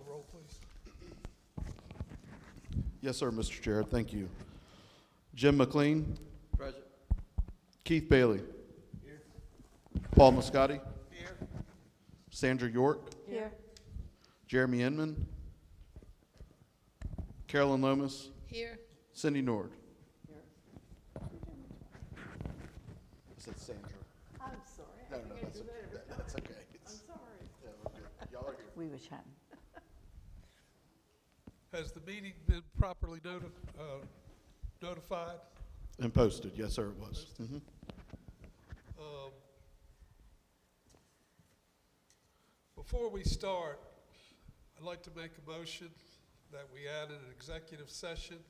the roll, please. Yes, sir, Mr. Chair. Thank you. Jim McLean. Present. Keith Bailey. Here. Paul Muscati. Here. Sandra York. Here. Jeremy Inman. Carolyn Lomas. Here. Cindy Nord. I said Sandra. I'm sorry. No, that's okay. I'm sorry. Yeah, we're good. Y'all are here. We were chatting. Has the meeting been properly notified? And posted. Yes, sir, it was. Mhm. Before we start, I'd like to make a motion that we add an executive session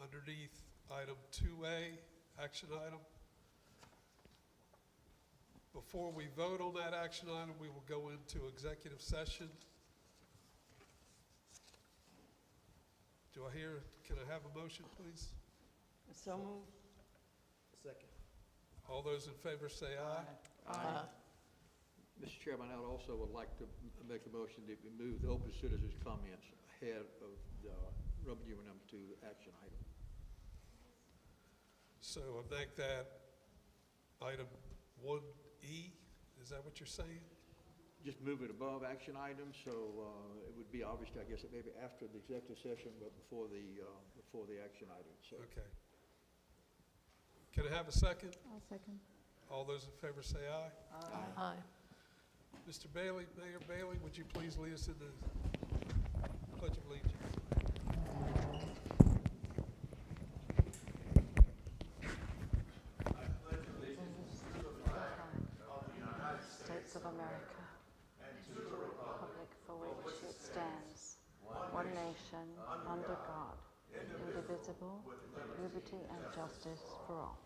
underneath item 2A, action item. Before we vote on that action item, we will go into executive session. Do I hear, can I have a motion, please? So moved. Second. All those in favor say aye. Aye. Mr. Chairman, I also would like to make a motion that we move the open citizens' comments ahead of the Roman numeral number 2 action item. So I make that item 1E, is that what you're saying? Just move it above action items, so it would be obviously, I guess, it may be after the executive session, but before the action item. So. Okay. Can I have a second? I'll second. All those in favor say aye. Aye. Mr. Bailey, Mayor Bailey, would you please lead us in the Pledge of Allegiance? States of America, and to the republic for which it stands, one nation, under God, indivisible, with liberty and justice for all.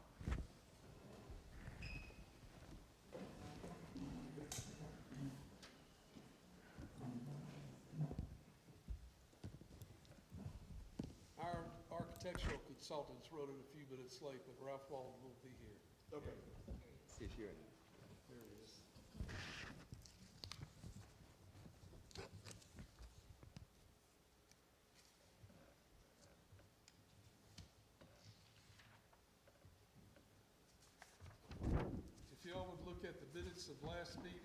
Our architectural consultant's running a few minutes late, but Ralph Walton will be here. Okay. He's here. There he is. If y'all would look at the minutes of last meeting.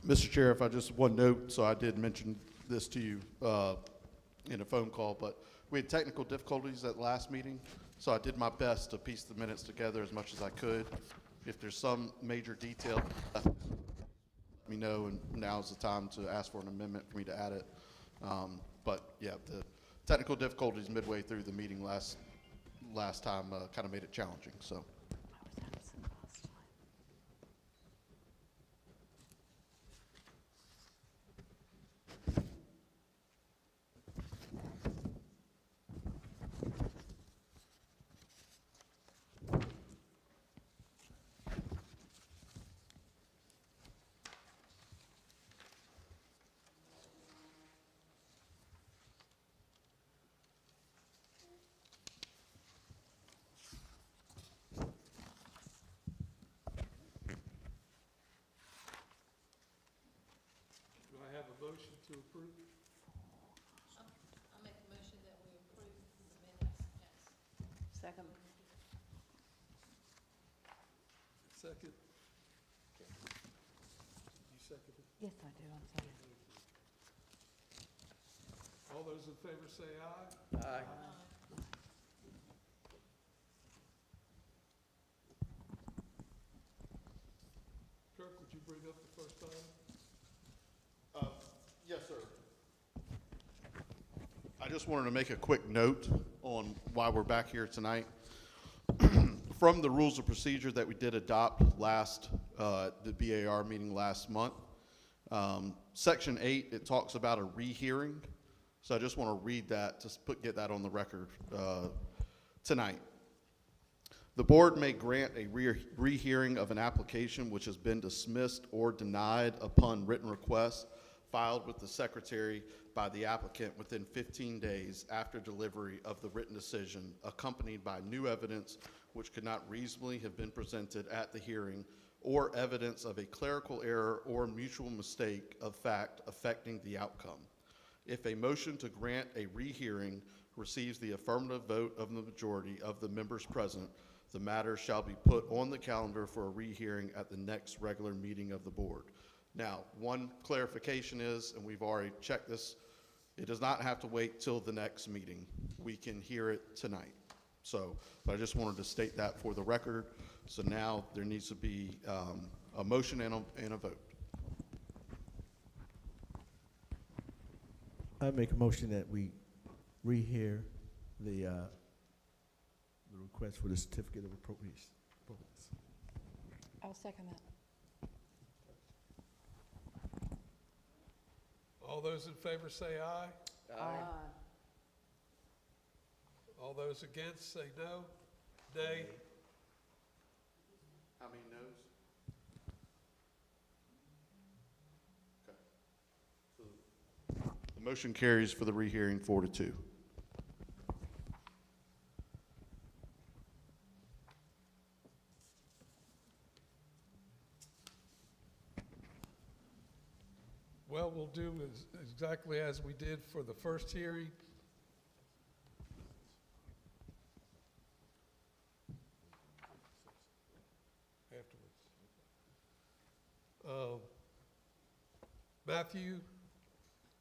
Mr. Chair, if I just one note, so I did mention this to you in a phone call, but we had technical difficulties at the last meeting, so I did my best to piece the minutes together as much as I could. If there's some major detail, let me know, and now's the time to ask for an amendment for me to add it. But yeah, the technical difficulties midway through the meeting last time kind of made it challenging. So. I was absent last time. Do I have a motion to approve? I make a motion that we approve the minutes, yes. Second. Second? You seconded? Yes, I do, I'm sorry. All those in favor say aye. Aye. Kirk, would you bring up the first item? Yes, sir. I just wanted to make a quick note on why we're back here tonight. From the rules of procedure that we did adopt the BAR meeting last month, Section 8, it talks about a rehearing. So I just want to read that, get that on the record tonight. The board may grant a rehearing of an application which has been dismissed or denied upon written request filed with the secretary by the applicant within 15 days after delivery of the written decision, accompanied by new evidence which could not reasonably have been presented at the hearing, or evidence of a clerical error or mutual mistake of fact affecting the outcome. If a motion to grant a rehearing receives the affirmative vote of the majority of the members present, the matter shall be put on the calendar for a rehearing at the next regular meeting of the board. Now, one clarification is, and we've already checked this, it does not have to wait till the next meeting. We can hear it tonight. So, but I just wanted to state that for the record. So now there needs to be a motion and a vote. I make a motion that we rehear the request for the certificate of appropriateness. I'll second that. All those in favor say aye. Aye. All those against say no. Nay. How many noes? Okay. So the motion carries for the rehearing 4-2. Well, we'll do exactly as we did for the first hearing. Afterwards. Matthew,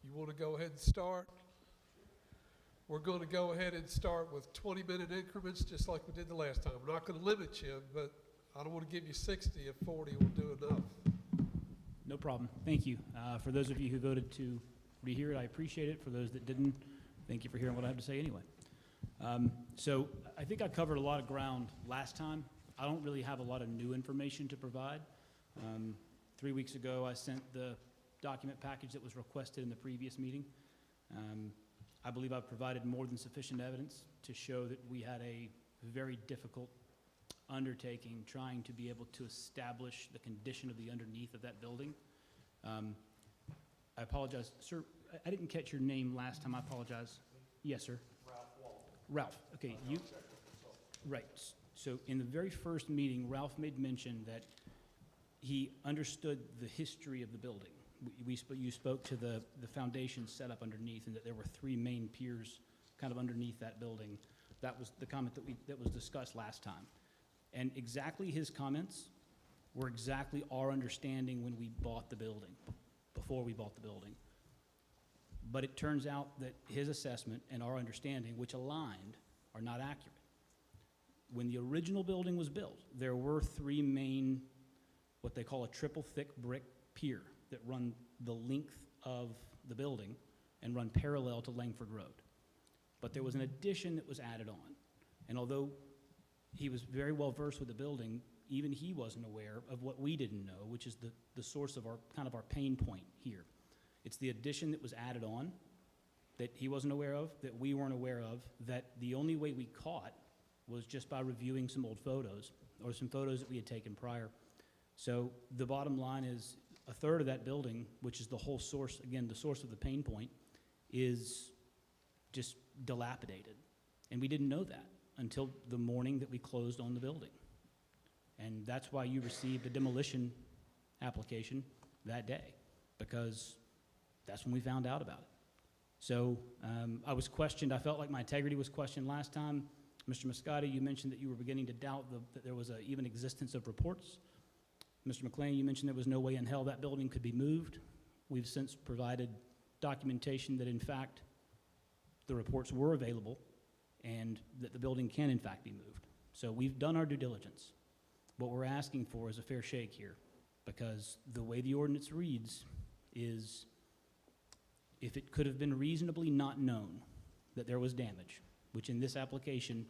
you want to go ahead and start? We're going to go ahead and start with 20-minute increments, just like we did the last time. We're not going to limit you, but I don't want to give you 60 if 40 will do enough. No problem. Thank you. For those of you who voted to rehear it, I appreciate it. For those that didn't, thank you for hearing what I have to say anyway. So I think I covered a lot of ground last time. I don't really have a lot of new information to provide. 3 weeks ago, I sent the document package that was requested in the previous meeting. I believe I've provided more than sufficient evidence to show that we had a very difficult undertaking trying to be able to establish the condition of the underneath of that building. I apologize, sir, I didn't catch your name last time, I apologize. Yes, sir. Ralph, okay, you, right. So in the very first meeting, Ralph made mention that he understood the history of the building. You spoke to the foundation set up underneath and that there were 3 main piers kind of underneath that building. That was the comment that was discussed last time. And exactly his comments were exactly our understanding when we bought the building, before we bought the building. But it turns out that his assessment and our understanding, which aligned, are not accurate. When the original building was built, there were 3 main, what they call a triple thick brick pier that run the length of the building and run parallel to Langford Road. But there was an addition that was added on. And although he was very well versed with the building, even he wasn't aware of what we didn't know, which is the source of our pain point here. It's the addition that was added on that he wasn't aware of, that we weren't aware of, that the only way we caught was just by reviewing some old photos or some photos that we had taken prior. So the bottom line is 1/3 of that building, which is the whole source, again, the source of the pain point, is just dilapidated. And we didn't know that until the morning that we closed on the building. And that's why you received a demolition application that day, because that's when we found out about it. So I was questioned. I felt like my integrity was questioned last time. Mr. Moscati, you mentioned that you were beginning to doubt that there was even existence of reports. Mr. McLean, you mentioned there was no way in hell that building could be moved. We've since provided documentation that, in fact, the reports were available and that the building can, in fact, be moved. So we've done our due diligence. What we're asking for is a fair shake here, because the way the ordinance reads is if it could have been reasonably not known that there was damage, which in this application,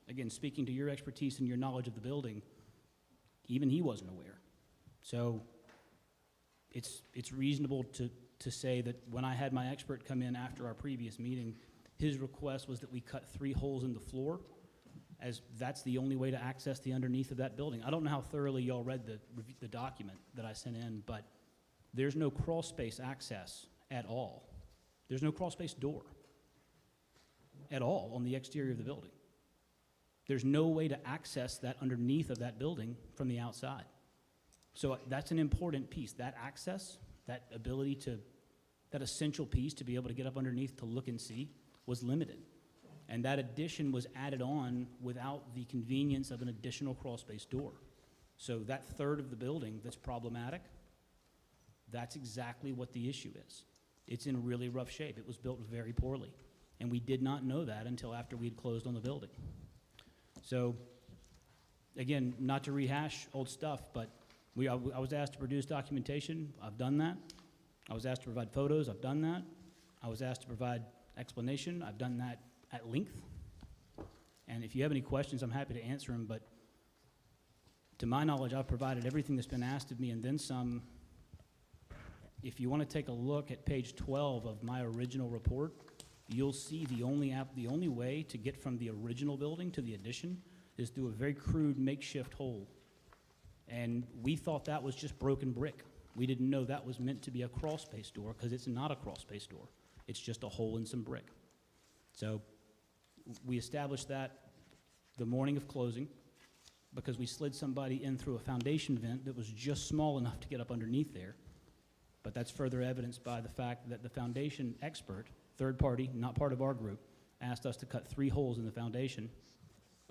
again, speaking to your expertise and your knowledge of the building, even he wasn't aware. So it's reasonable to say that when I had my expert come in after our previous meeting, his request was that we cut 3 holes in the floor as that's the only way to access the underneath of that building. I don't know how thoroughly y'all read the document that I sent in, but there's no crawl space access at all. There's no crawl space door at all on the exterior of the building. There's no way to access that underneath of that building from the outside. So that's an important piece. That access, that ability to, that essential piece to be able to get up underneath to look and see was limited. And that addition was added on without the convenience of an additional crawl space door. So that third of the building that's problematic, that's exactly what the issue is. It's in really rough shape. It was built very poorly. And we did not know that until after we'd closed on the building. So, again, not to rehash old stuff, but I was asked to produce documentation. I've done that. I was asked to provide photos. I've done that. I was asked to provide explanation. I've done that at length. And if you have any questions, I'm happy to answer them. But to my knowledge, I've provided everything that's been asked of me and then some. If you want to take a look at page 12 of my original report, you'll see the only way to get from the original building to the addition is through a very crude makeshift hole. And we thought that was just broken brick. We didn't know that was meant to be a crawl space door, because it's not a crawl space door. It's just a hole in some brick. So we established that the morning of closing because we slid somebody in through a foundation vent that was just small enough to get up underneath there. But that's further evidenced by the fact that the foundation expert, third party, not part of our group, asked us to cut 3 holes in the foundation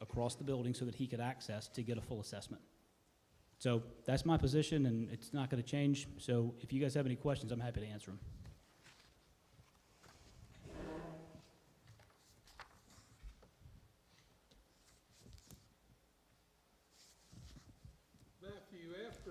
across the building so that he could access to get a full assessment. So that's my position, and it's not going to change. So if you guys have any questions, I'm happy to answer them. Matthew, after,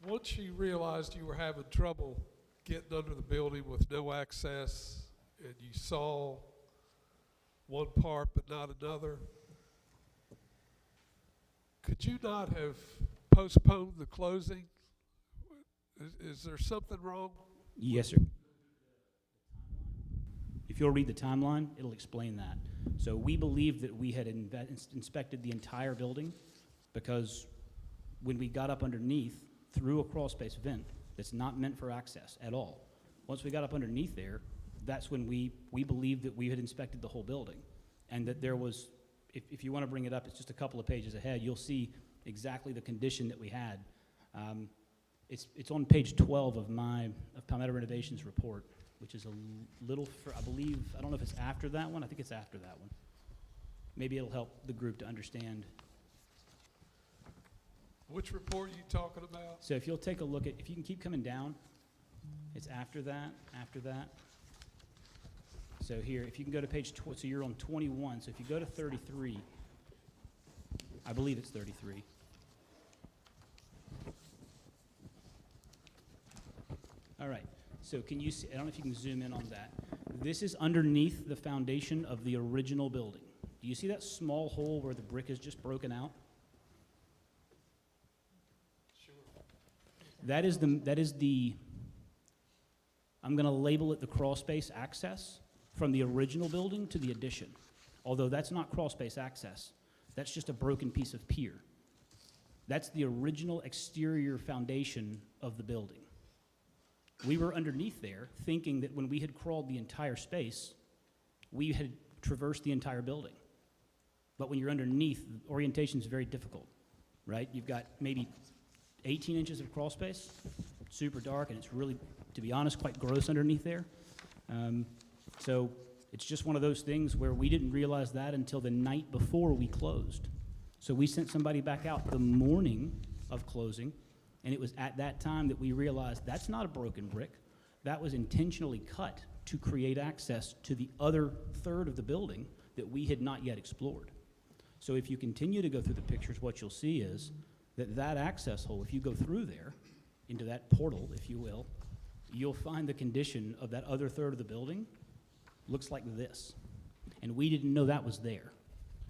once you realized you were having trouble getting under the building with no access, and you saw one part but not another, could you not have postponed the closing? Is there something wrong? Yes, sir. If you'll read the timeline, it'll explain that. So we believed that we had inspected the entire building, because when we got up underneath through a crawl space vent that's not meant for access at all, once we got up underneath there, that's when we believed that we had inspected the whole building, and that there was, if you want to bring it up, it's just a couple of pages ahead, you'll see exactly the condition that we had. It's on page 12 of Palmetto Renovations report, which is a little, I believe, I don't know if it's after that one. I think it's after that one. Maybe it'll help the group to understand. Which report are you talking about? So if you'll take a look at, if you can keep coming down, it's after that. So here, if you can go to page, so you're on 21. So if you go to 33, I believe it's 33. All right, so can you see, I don't know if you can zoom in on that. This is underneath the foundation of the original building. Do you see that small hole where the brick is just broken out? Sure. That is the, I'm going to label it the crawl space access from the original building to the addition. Although that's not crawl space access. That's just a broken piece of pier. That's the original exterior foundation of the building. We were underneath there thinking that when we had crawled the entire space, we had traversed the entire building. But when you're underneath, orientation is very difficult, right? You've got maybe 18 inches of crawl space, super dark, and it's really, to be honest, quite gross underneath there. So it's just one of those things where we didn't realize that until the night before we closed. So we sent somebody back out the morning of closing, and it was at that time that we realized that's not a broken brick. That was intentionally cut to create access to the other third of the building that we had not yet explored. So if you continue to go through the pictures, what you'll see is that access hole, if you go through there, into that portal, if you will, you'll find the condition of that other third of the building looks like this. And we didn't know that was there.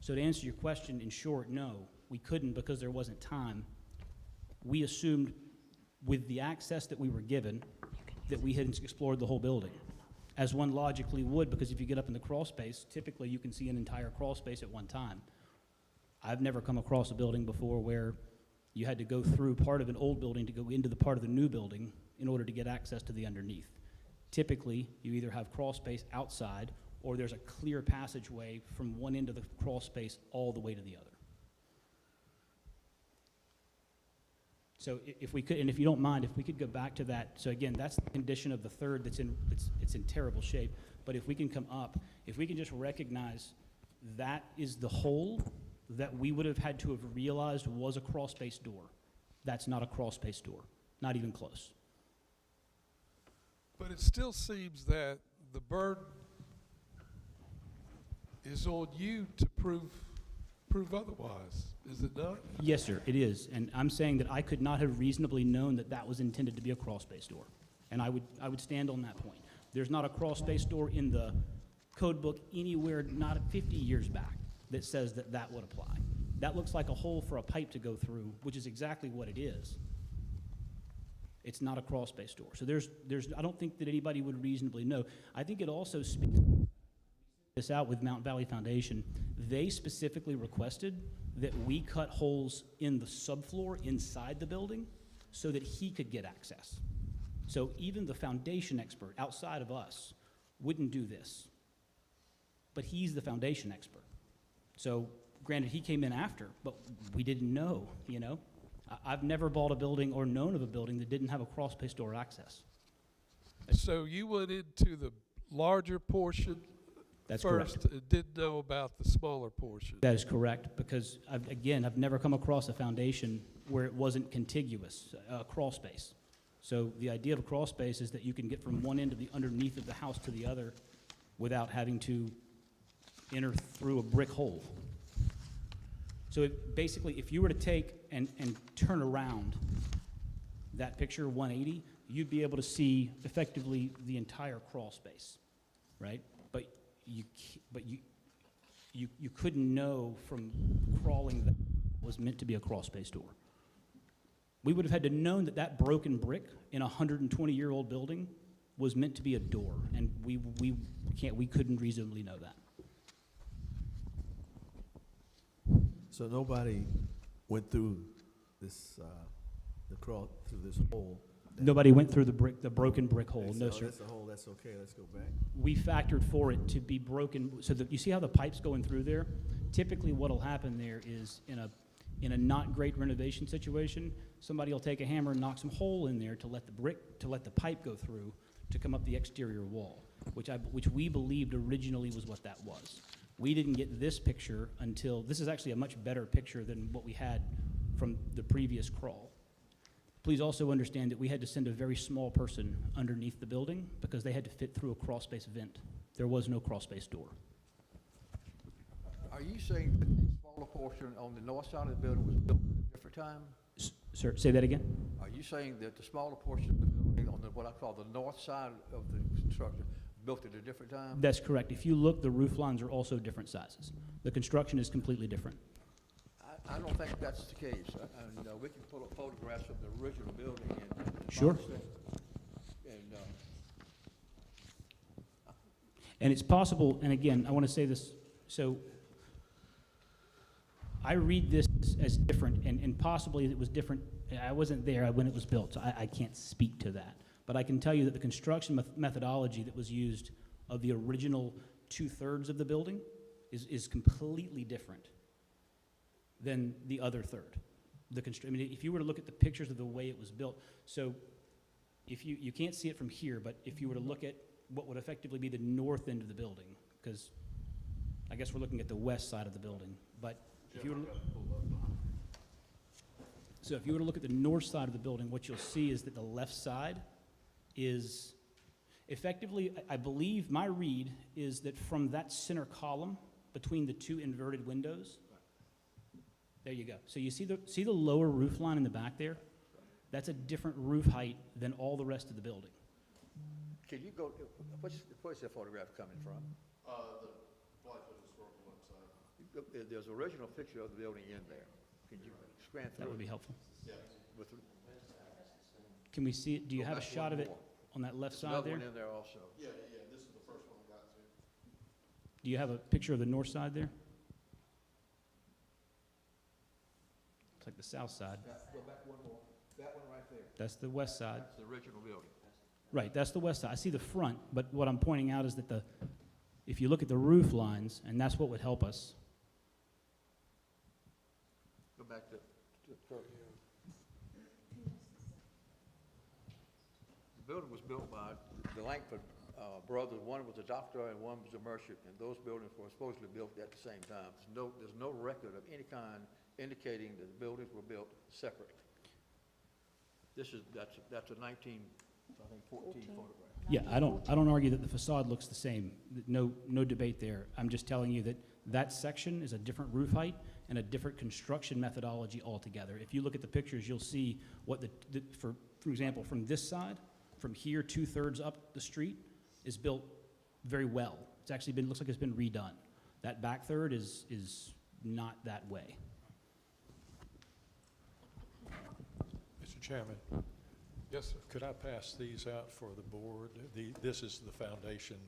So to answer your question, in short, no, we couldn't because there wasn't time. We assumed with the access that we were given, that we hadn't explored the whole building, as one logically would, because if you get up in the crawl space, typically you can see an entire crawl space at one time. I've never come across a building before where you had to go through part of an old building to go into the part of the new building in order to get access to the underneath. Typically, you either have crawl space outside, or there's a clear passageway from one end of the crawl space all the way to the other. So if we could, and if you don't mind, if we could go back to that. So again, that's the condition of the third that's in, it's in terrible shape. But if we can come up, if we can just recognize that is the hole that we would have had to have realized was a crawl space door. That's not a crawl space door, not even close. But it still seems that the burden is on you to prove otherwise, is it not? Yes, sir, it is. And I'm saying that I could not have reasonably known that that was intended to be a crawl space door. And I would stand on that point. There's not a crawl space door in the code book anywhere, not 50 years back, that says that that would apply. That looks like a hole for a pipe to go through, which is exactly what it is. It's not a crawl space door. So I don't think that anybody would reasonably know. I think it also speaks this out with Mount Valley Foundation. They specifically requested that we cut holes in the subfloor inside the building so that he could get access. So even the foundation expert outside of us wouldn't do this. But he's the foundation expert. So granted, he came in after, but we didn't know, you know? I've never bought a building or known of a building that didn't have a crawl space door access. So you went into the larger portion That's first, correct. and didn't know about the smaller portion. That is correct, because I've never come across a foundation where it wasn't contiguous, crawl space. So the idea of a crawl space is that you can get from one end of the underneath of the house to the other without having to enter through a brick hole. So basically, if you were to take and turn around that picture 180, you'd be able to see effectively the entire crawl space, right? But you couldn't know from crawling that it was meant to be a crawl space door. We would have had to known that that broken brick in a 120-year-old building was meant to be a door, and we couldn't reasonably know that. So nobody went through this, through this hole? Nobody went through the broken brick hole. They No, said, "Oh, sir. that's a hole, that's okay, let's go back." We factored for it to be broken, so that you see how the pipe's going through there? Typically, what'll happen there is in a not great renovation situation, somebody will take a hammer and knock some hole in there to let the pipe go through to come up the exterior wall, which we believed originally was what that was. We didn't get this picture until, this is actually a much better picture than what we had from the previous crawl. Please also understand that we had to send a very small person underneath the building because they had to fit through a crawl space vent. There was no crawl space door. Are you saying that the smaller portion on the north side of the building was built at a different time? Sir, say that again? Are you saying that the smaller portion of the building on what I call the north side of the construction built at a different time? That's correct. If you look, the roof lines are also different sizes. The construction is completely different. I don't think that's the case. And we can pull up photographs of the original building and. Sure. And, And it's possible, and again, I want to say this, so I read this as different, and possibly it was different. I wasn't there when it was built, so I can't speak to that. But I can tell you that the construction methodology that was used of the original 2/3 of the building is completely different than the other third. I mean, if you were to look at the pictures of the way it was built, so if you can't see it from here, but if you were to look at what would effectively be the north end of the building, because I guess we're looking at the west side of the building, but if you were to so if you were to look at the north side of the building, what you'll see is that the left side is effectively, I believe my read is that from that center column between the two inverted windows, there you go. So you see the lower roof line in the back there? That's a different roof height than all the rest of the building. can you go, where's that photograph coming from? The Blythewood Historical website. There's an original picture of the building in there. Can you scan through? That would be helpful. Yes. With the- Can we see it? Do you go have a back shot one of it? more. on that left There's side another there? one in there also. Yeah, this is the first one I got to. Do you have a picture of the north side there? It's like the south side. Go back one more. That one right there. That's the west side. That's the original building. Right, that's the west side. I see the front, but what I'm pointing out is that if you look at the roof lines, and that's what would help us. Go back to Kirk. The building was built by the Langford brothers. One was a doctor and one was a merchant, and those buildings were supposedly built at the same time. There's no record of any kind indicating that the buildings were built separate. That's a 1914 photograph. Yeah, I don't argue that the facade looks the same. No debate there. I'm just telling you that that section is a different roof height and a different construction methodology altogether. If you look at the pictures, you'll see what for example, from this side, from here 2/3 up the street, is built very well. It's actually looks like it's been redone. That back third is not that way. Mr. Chairman, Yes, sir. could I pass these out for the board? This is the foundation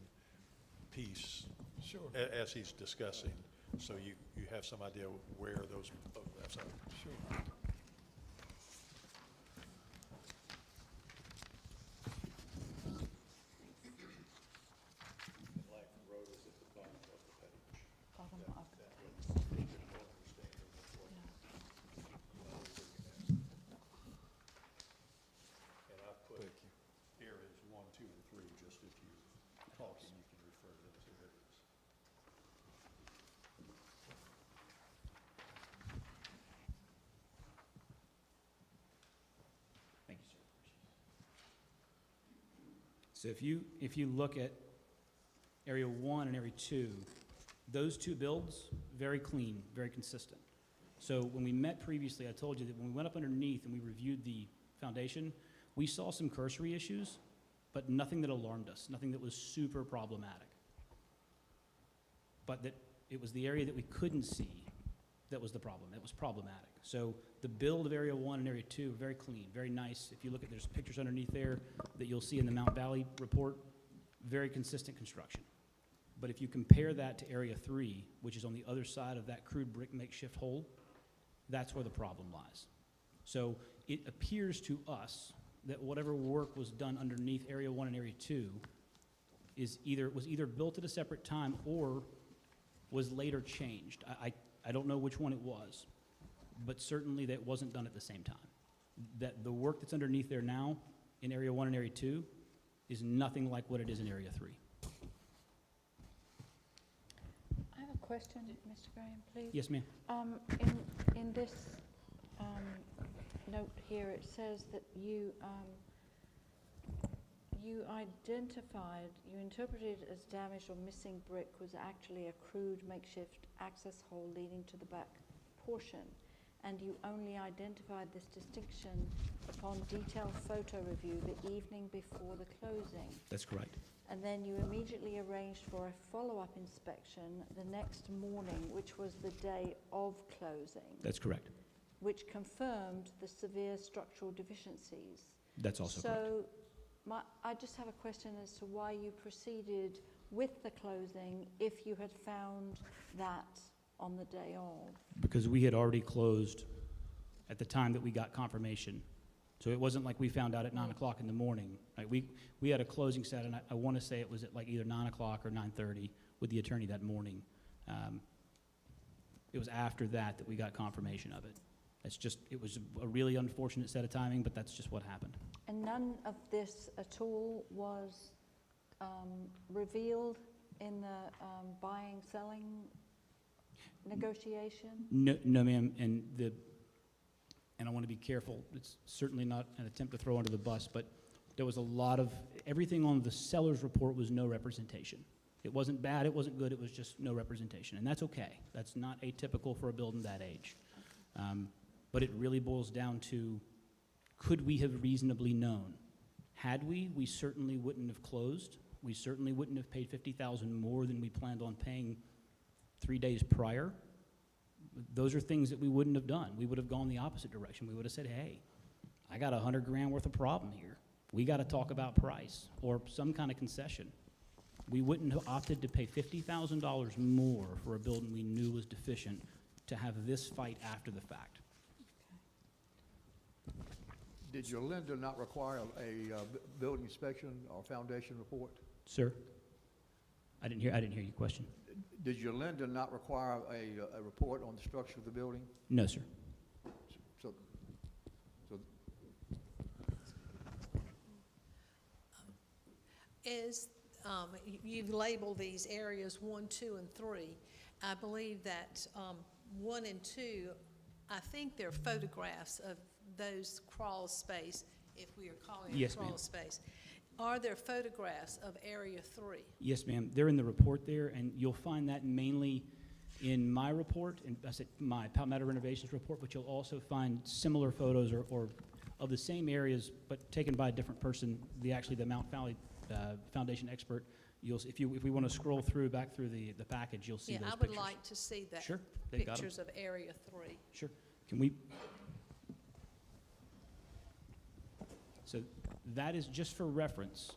piece Sure, as he's discussing, so you have some idea where those photographs are. sure. Langford Road is at the bottom of the page. Bottom of That way you can understand what we're looking at. And I put areas 1, 2, and 3, just if you're talking, you can refer to those areas. Thank you, sir. So if you look at area 1 and area 2, those two builds, very clean, very consistent. So when we met previously, I told you that when we went up underneath and we reviewed the foundation, we saw some cursory issues, but nothing that alarmed us, nothing that was super problematic. But that it was the area that we couldn't see that was the problem. It was problematic. So the build of area 1 and area 2, very clean, very nice. If you look at, there's pictures underneath there that you'll see in the Mount Valley report, very consistent construction. But if you compare that to area 3, which is on the other side of that crude brick makeshift hole, that's where the problem lies. So it appears to us that whatever work was done underneath area 1 and area 2 was either built at a separate time or was later changed. I don't know which one it was, but certainly that wasn't done at the same time. That the work that's underneath there now in area 1 and area 2 is nothing like what it is in area 3. I have a question, Mr. Graham, please. Yes, ma'am. In this note here, it says that you interpreted as damaged or missing brick was actually a crude makeshift access hole leading to the back portion, and you only identified this distinction upon detailed photo review the evening before the closing. That's correct. And then you immediately arranged for a follow-up inspection the next morning, which was the day of closing, That's correct. which confirmed the severe structural deficiencies. That's also correct. So I just have a question as to why you proceeded with the closing if you had found that on the day of. Because we had already closed at the time that we got confirmation. So it wasn't like we found out at 9 o'clock in the morning. Right? We had a closing set, and I want to say it was at like either 9 o'clock or 9:30 with the attorney that morning. It was after that we got confirmation of it. It was a really unfortunate set of timing, but that's just what happened. And none of this at all was revealed in the buying-selling negotiation? No, ma'am, and I want to be careful. It's certainly not an attempt to throw under the bus, but there was a lot of, everything on the seller's report was no representation. It wasn't bad, it wasn't good, it was just no representation, and that's okay. That's not atypical for a building that age. But it really boils down to, could we have reasonably known? Had we certainly wouldn't have closed. We certainly wouldn't have paid $50,000 more than we planned on paying 3 days prior. Those are things that we wouldn't have done. We would have gone the opposite direction. We would have said, hey, I got $100,000 worth of problem here. we got to talk about price or some kind of concession. We wouldn't have opted to pay $50,000 more for a building we knew was deficient to have this fight after the fact. Did your lender not require a building inspection or foundation report? Sir? I didn't hear your question. Did your lender not require a report on the structure of the building? No, sir. So, You've labeled these areas 1, 2, and 3. I believe that 1 and 2, I think they're photographs of those crawl space, if we are calling it Yes, crawl ma'am. space. Are there photographs of area 3? Yes, ma'am. They're in the report there, and you'll find that mainly in my report, and I said my Palmetto Renovations report, but you'll also find similar photos or of the same areas, but taken by a different person, the Mount Valley Foundation expert. If we want to scroll back through the package, you'll see Yeah, those I would pictures. like to see that. Sure, they've got 'em. Pictures of area 3. Sure. Can we? So that is just for reference.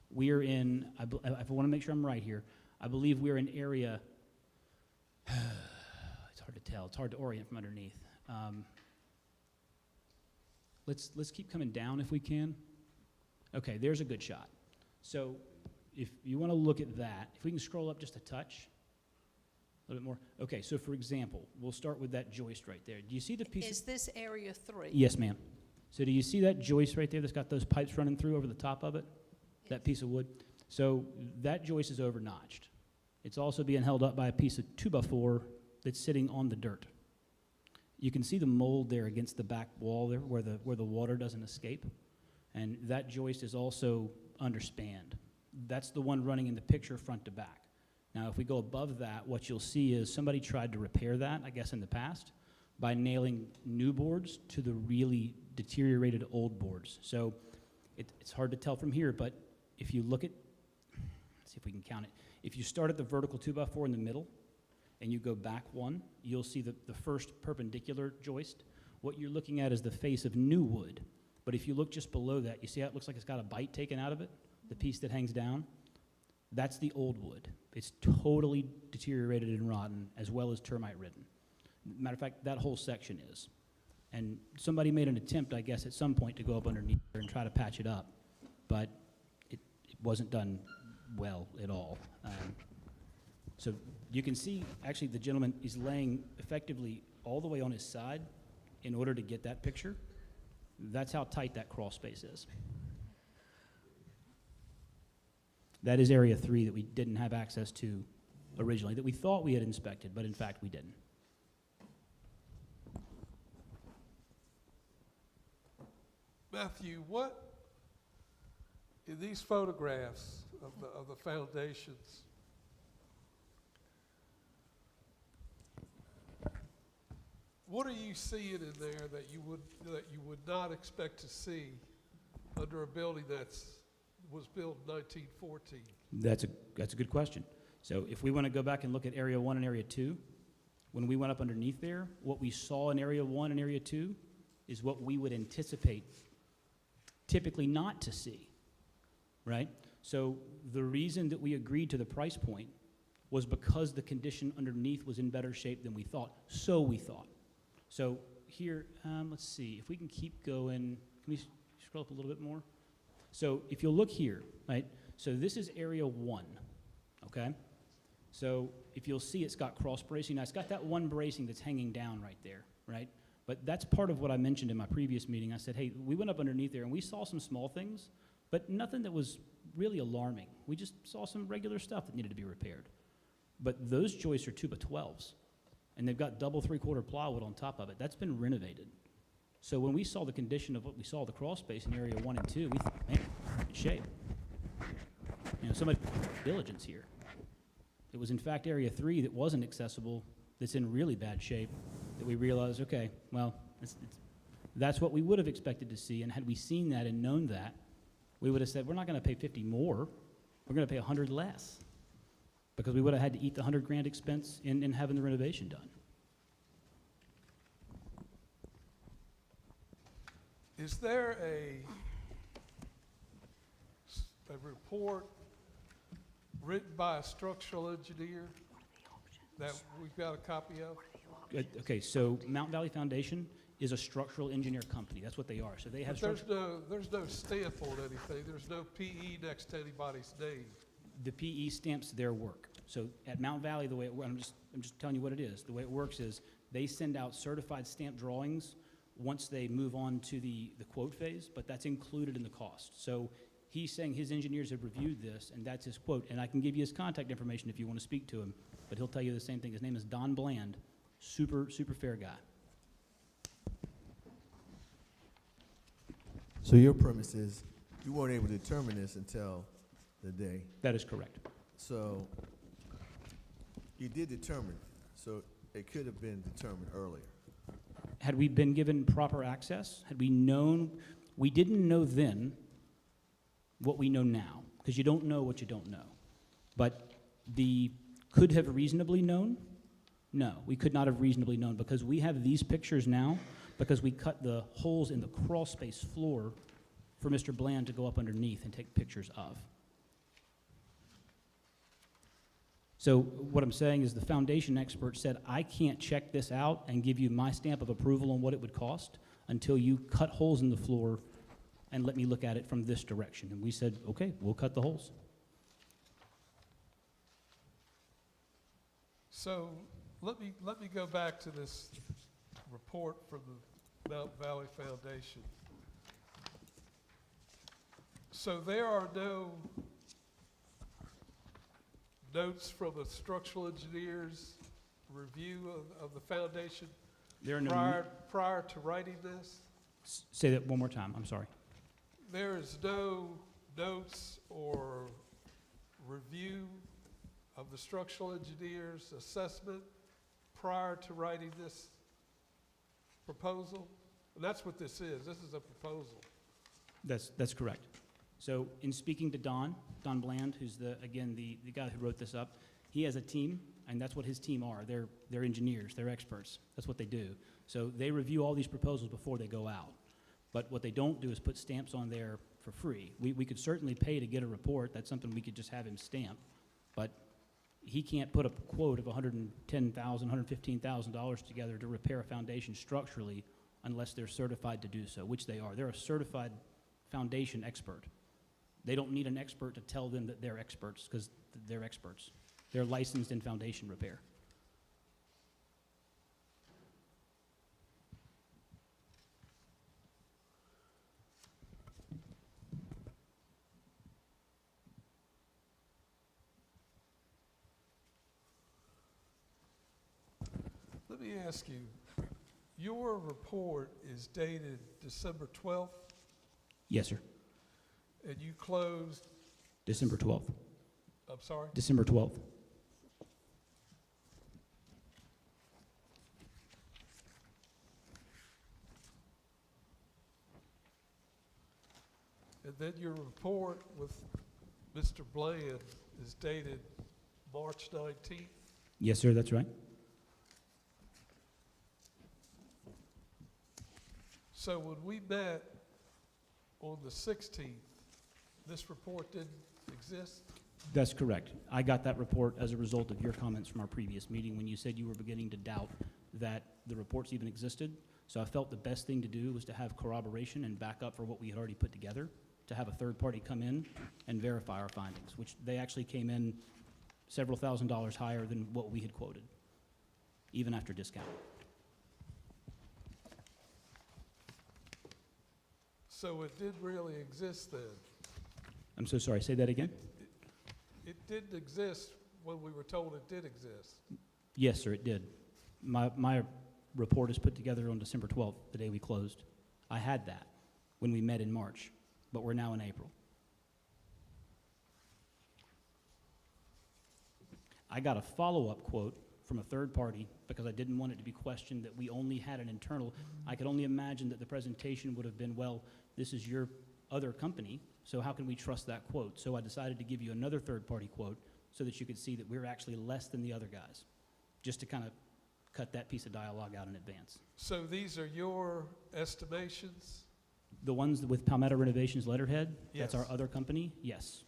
We are in, I want to make sure I'm right here, I believe we're in area, it's hard to tell, it's hard to orient from underneath. Let's keep coming down if we can. Okay, there's a good shot. So if you want to look at that, if we can scroll up just a touch, a little bit more. Okay, so for example, we'll start with that joist right there. Do you see the piece? Is this area 3? Yes, ma'am. So do you see that joist right there that's got those pipes running through over the top of it? That piece of wood? So that joist is over-notched. It's also being held up by a piece of 2x4 that's sitting on the dirt. You can see the mold there against the back wall there where the water doesn't escape. And that joist is also underspanned. That's the one running in the picture front to back. Now, if we go above that, what you'll see is somebody tried to repair that, I guess, in the past by nailing new boards to the really deteriorated old boards. So it's hard to tell from here, but if you look at, let's see if we can count it. If you start at the vertical 2x4 in the middle and you go back one, you'll see the first perpendicular joist. What you're looking at is the face of new wood. But if you look just below that, you see how it looks like it's got a bite taken out of it? The piece that hangs down? That's the old wood. It's totally deteriorated and rotten, as well as termite ridden. Matter of fact, that whole section is. And somebody made an attempt, I guess, at some point to go up underneath there and try to patch it up, but it wasn't done well at all. So you can see, actually, the gentleman is laying effectively all the way on his side in order to get that picture. That's how tight that crawl space is. That is area 3 that we didn't have access to originally, that we thought we had inspected, but in fact we didn't. Matthew, what, in these photographs of the foundations, what are you seeing in there that you would not expect to see under a building was built in 1914? That's a good question. So if we want to go back and look at area 1 and area 2, when we went up underneath there, what we saw in area 1 and area 2 is what we would anticipate typically not to see, right? So the reason that we agreed to the price point was because the condition underneath was in better shape than we thought. So we thought. So here, let's see, if we can keep going, can we scroll up a little bit more? So if you'll look here, right, so this is area 1, okay? So if you'll see, it's got cross bracing. Now, it's got that one bracing that's hanging down right there, right? But that's part of what I mentioned in my previous meeting. I said, hey, we went up underneath there and we saw some small things, but nothing that was really alarming. We just saw some regular stuff that needed to be repaired. But those joists are 2x12s, and they've got double 3/4 plywood on top of it. That's been renovated. So when we saw the condition of what we saw, the crawl space in area 1 and 2, we thought, man, good shape. You know, somebody diligence here. It was in fact area 3 that wasn't accessible, that's in really bad shape, that we realized, okay, well, that's what we would have expected to see, and had we seen that and known that, we would have said, we're not going to pay 50 more, we're going to pay 100 less, because we would have had to eat the 100 grand expense in having the renovation done. Is there a report written by a structural engineer that we've got a copy of? Okay, so Mount Valley Foundation is a structural engineer company. That's what they are. So they have But there's no stamp on anything. There's no PE next to anybody's name. the PE stamps their work. So at Mount Valley, the way it works, I'm just telling you what it is. The way it works is they send out certified stamp drawings once they move on to the quote phase, but that's included in the cost. So he's saying his engineers have reviewed this, and that's his quote. And I can give you his contact information if you want to speak to him, but he'll tell you the same thing. His name is Don Bland, super fair guy. So your premise is you weren't able to determine this until the day. That is correct. So you did determine, so it could have been determined earlier. Had we been given proper access, had we known, we didn't know then what we know now, because you don't know what you don't know. But the could have reasonably known? No, we could not have reasonably known, because we have these pictures now because we cut the holes in the crawl space floor for Mr. Bland to go up underneath and take pictures of. So what I'm saying is the foundation expert said, I can't check this out and give you my stamp of approval on what it would cost until you cut holes in the floor and let me look at it from this direction. And we said, okay, we'll cut the holes. So let me go back to this report from the Mount Valley Foundation. So there are no notes from a structural engineer's review of the foundation There are no, prior to writing this? say that one more time, I'm sorry. There is no notes or review of the structural engineer's assessment prior to writing this proposal? And that's what this is. This is a proposal. That's correct. So in speaking to Don Bland, who's the guy who wrote this up, he has a team, and that's what his team are. They're engineers, they're experts. That's what they do. So they review all these proposals before they go out. But what they don't do is put stamps on there for free. We could certainly pay to get a report. That's something we could just have him stamp. But he can't put a quote of $110,000, $115,000 together to repair a foundation structurally unless they're certified to do so, which they are. They're a certified foundation expert. They don't need an expert to tell them that they're experts, because they're experts. They're licensed in foundation repair. Let me ask you, your report is dated December 12th, Yes, sir. and you closed, December 12th. I'm sorry? December 12th. And then your report with Mr. Bland is dated March 19th? Yes, sir, that's right. So when we met on the 16th, this report didn't exist? That's correct. I got that report as a result of your comments from our previous meeting when you said you were beginning to doubt that the reports even existed. So I felt the best thing to do was to have corroboration and backup for what we had already put together, to have a third party come in and verify our findings, which they actually came in several $1,000s higher than what we had quoted, even after discount. So it did really exist then? I'm so sorry, say that again? It didn't exist when we were told it did exist? Yes, sir, it did. My report is put together on December 12th, the day we closed. I had that when we met in March, but we're now in April. I got a follow-up quote from a third party because I didn't want it to be questioned that we only had an internal. I could only imagine that the presentation would have been, well, this is your other company, so how can we trust that quote? So I decided to give you another third-party quote so that you could see that we're actually less than the other guys, just to kind of cut that piece of dialogue out in advance. So these are your estimations? The ones with Palmetto Renovations letterhead, that's our Yes. other company, yes.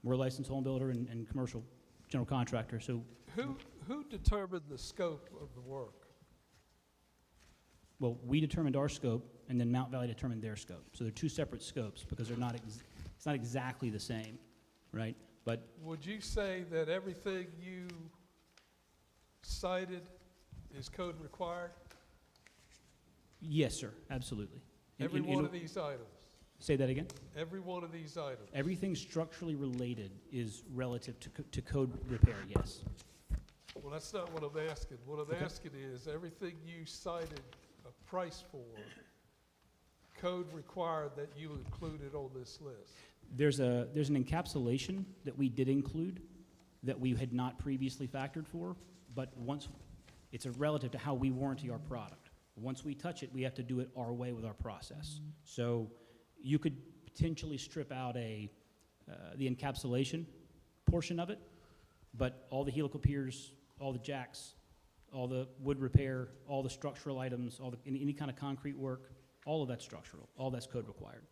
We're a licensed home builder and commercial general contractor, so, Who determined the scope of the work? well, we determined our scope, and then Mount Valley determined their scope. So they're two separate scopes, because they're not, it's not exactly the same, right? But Would you say that everything you cited is code required? yes, sir, absolutely. Every one of these items? Say that again? Every one of these items? Everything structurally related is relative to code repair, yes. Well, that's not what I'm asking. What I'm Okay. asking is, everything you cited a price for, code required that you included on this list? There's an encapsulation that we did include that we had not previously factored for, but once, it's a relative to how we warranty our product. Once we touch it, we have to do it our way with our process. So you could potentially strip out the encapsulation portion of it, but all the helical piers, all the jacks, all the wood repair, all the structural items, any kind of concrete work, all of that's structural, all that's code required.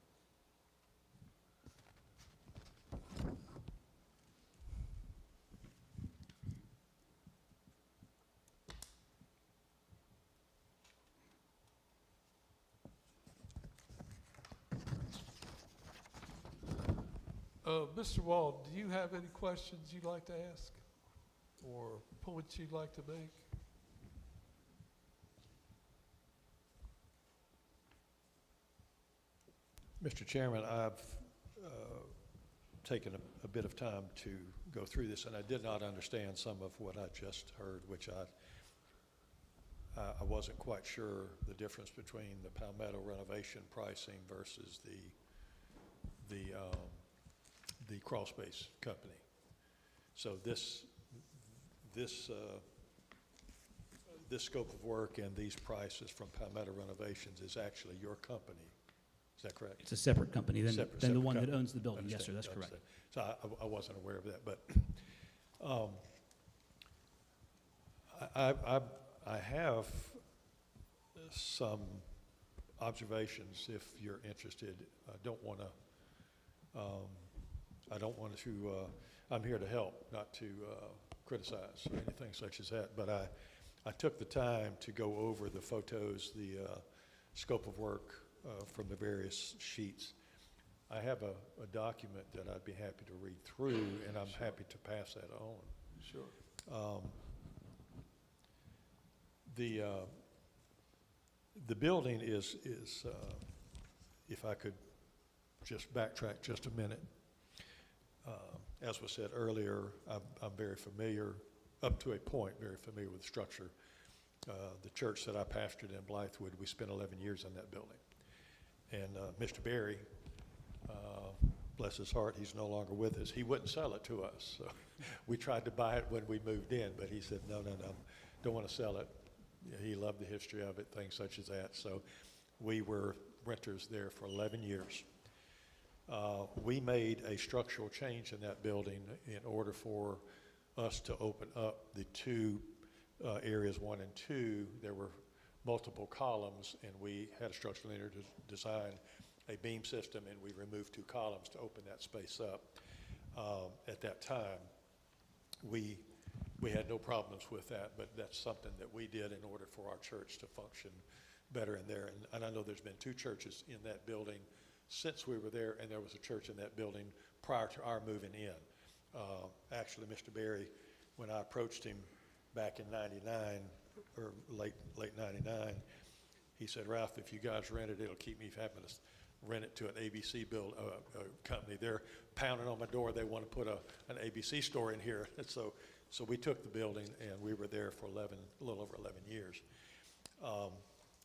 Mr. Wald, do you have any questions you'd like to ask or points you'd like to make? Mr. Chairman, I've taken a bit of time to go through this, and I did not understand some of what I just heard, which I wasn't quite sure the difference between the Palmetto renovation pricing versus the crawl space company. So this scope of work and these prices from Palmetto Renovations is actually your company. Is that correct? It's a separate company than the Separate one that company. owns the building. Yes, sir, Understand, that's correct. understand. So I wasn't aware of that, but I have some observations if you're interested. I don't want to, I'm here to help, not to criticize or anything such as that, but I took the time to go over the photos, the scope of work from the various sheets. I have a document that I'd be happy to read through, and I'm happy to pass that on. Sure. The building is if I could just backtrack just a minute. As was said earlier, I'm very familiar, up to a point, very familiar with the structure. The church that I pastored in Blythewood, we spent 11 years in that building. And Mr. Berry, bless his heart, he's no longer with us. He wouldn't sell it to us. So we tried to buy it when we moved in, but he said, no, don't want to sell it. He loved the history of it, things such as that. So we were renters there for 11 years. We made a structural change in that building in order for us to open up the two areas 1 and 2. There were multiple columns, and we had a structural engineer to design a beam system, and we removed 2 columns to open that space up. At that time, we had no problems with that, but that's something that we did in order for our church to function better in there. And I know there's been 2 churches in that building since we were there, and there was a church in that building prior to our moving in. Actually, Mr. Berry, when I approached him back in 99, or late 99, he said, Ralph, if you guys rent it, it'll keep me from having to rent it to an ABC company. They're pounding on my door. They want to put an ABC store in here. And so we took the building, and we were there for a little over 11 years.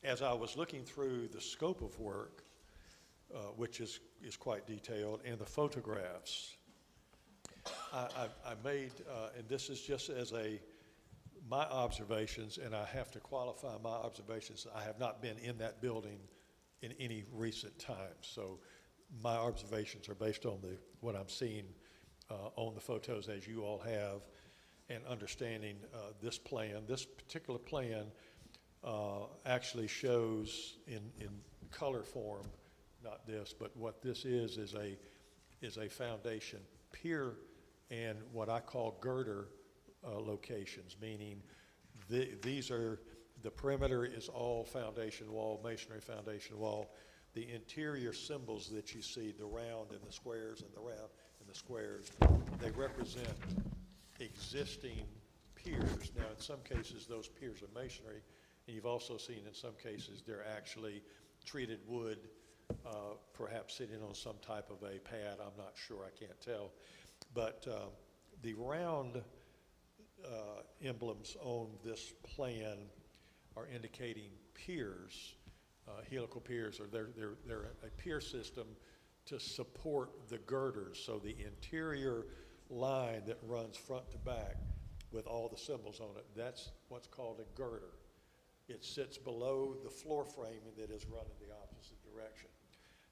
As I was looking through the scope of work, which is quite detailed, and the photographs, I made, and this is just as my observations, and I have to qualify my observations. I have not been in that building in any recent time, so my observations are based on what I'm seeing on the photos as you all have, and understanding this plan. This particular plan actually shows in color form not this, but what this is a foundation pier and what I call girder locations, meaning these are, the perimeter is all foundation wall, masonry foundation wall. The interior symbols that you see, the round and the squares and the round and the squares, they represent existing piers. Now, in some cases, those piers are masonry, and you've also seen in some cases they're actually treated wood, perhaps sitting on some type of a pad. I'm not sure, I can't tell. But the round emblems on this plan are indicating piers, helical piers, or they're a pier system to support the girders. So the interior line that runs front to back with all the symbols on it, that's what's called a girder. It sits below the floor framing that is run in the opposite direction.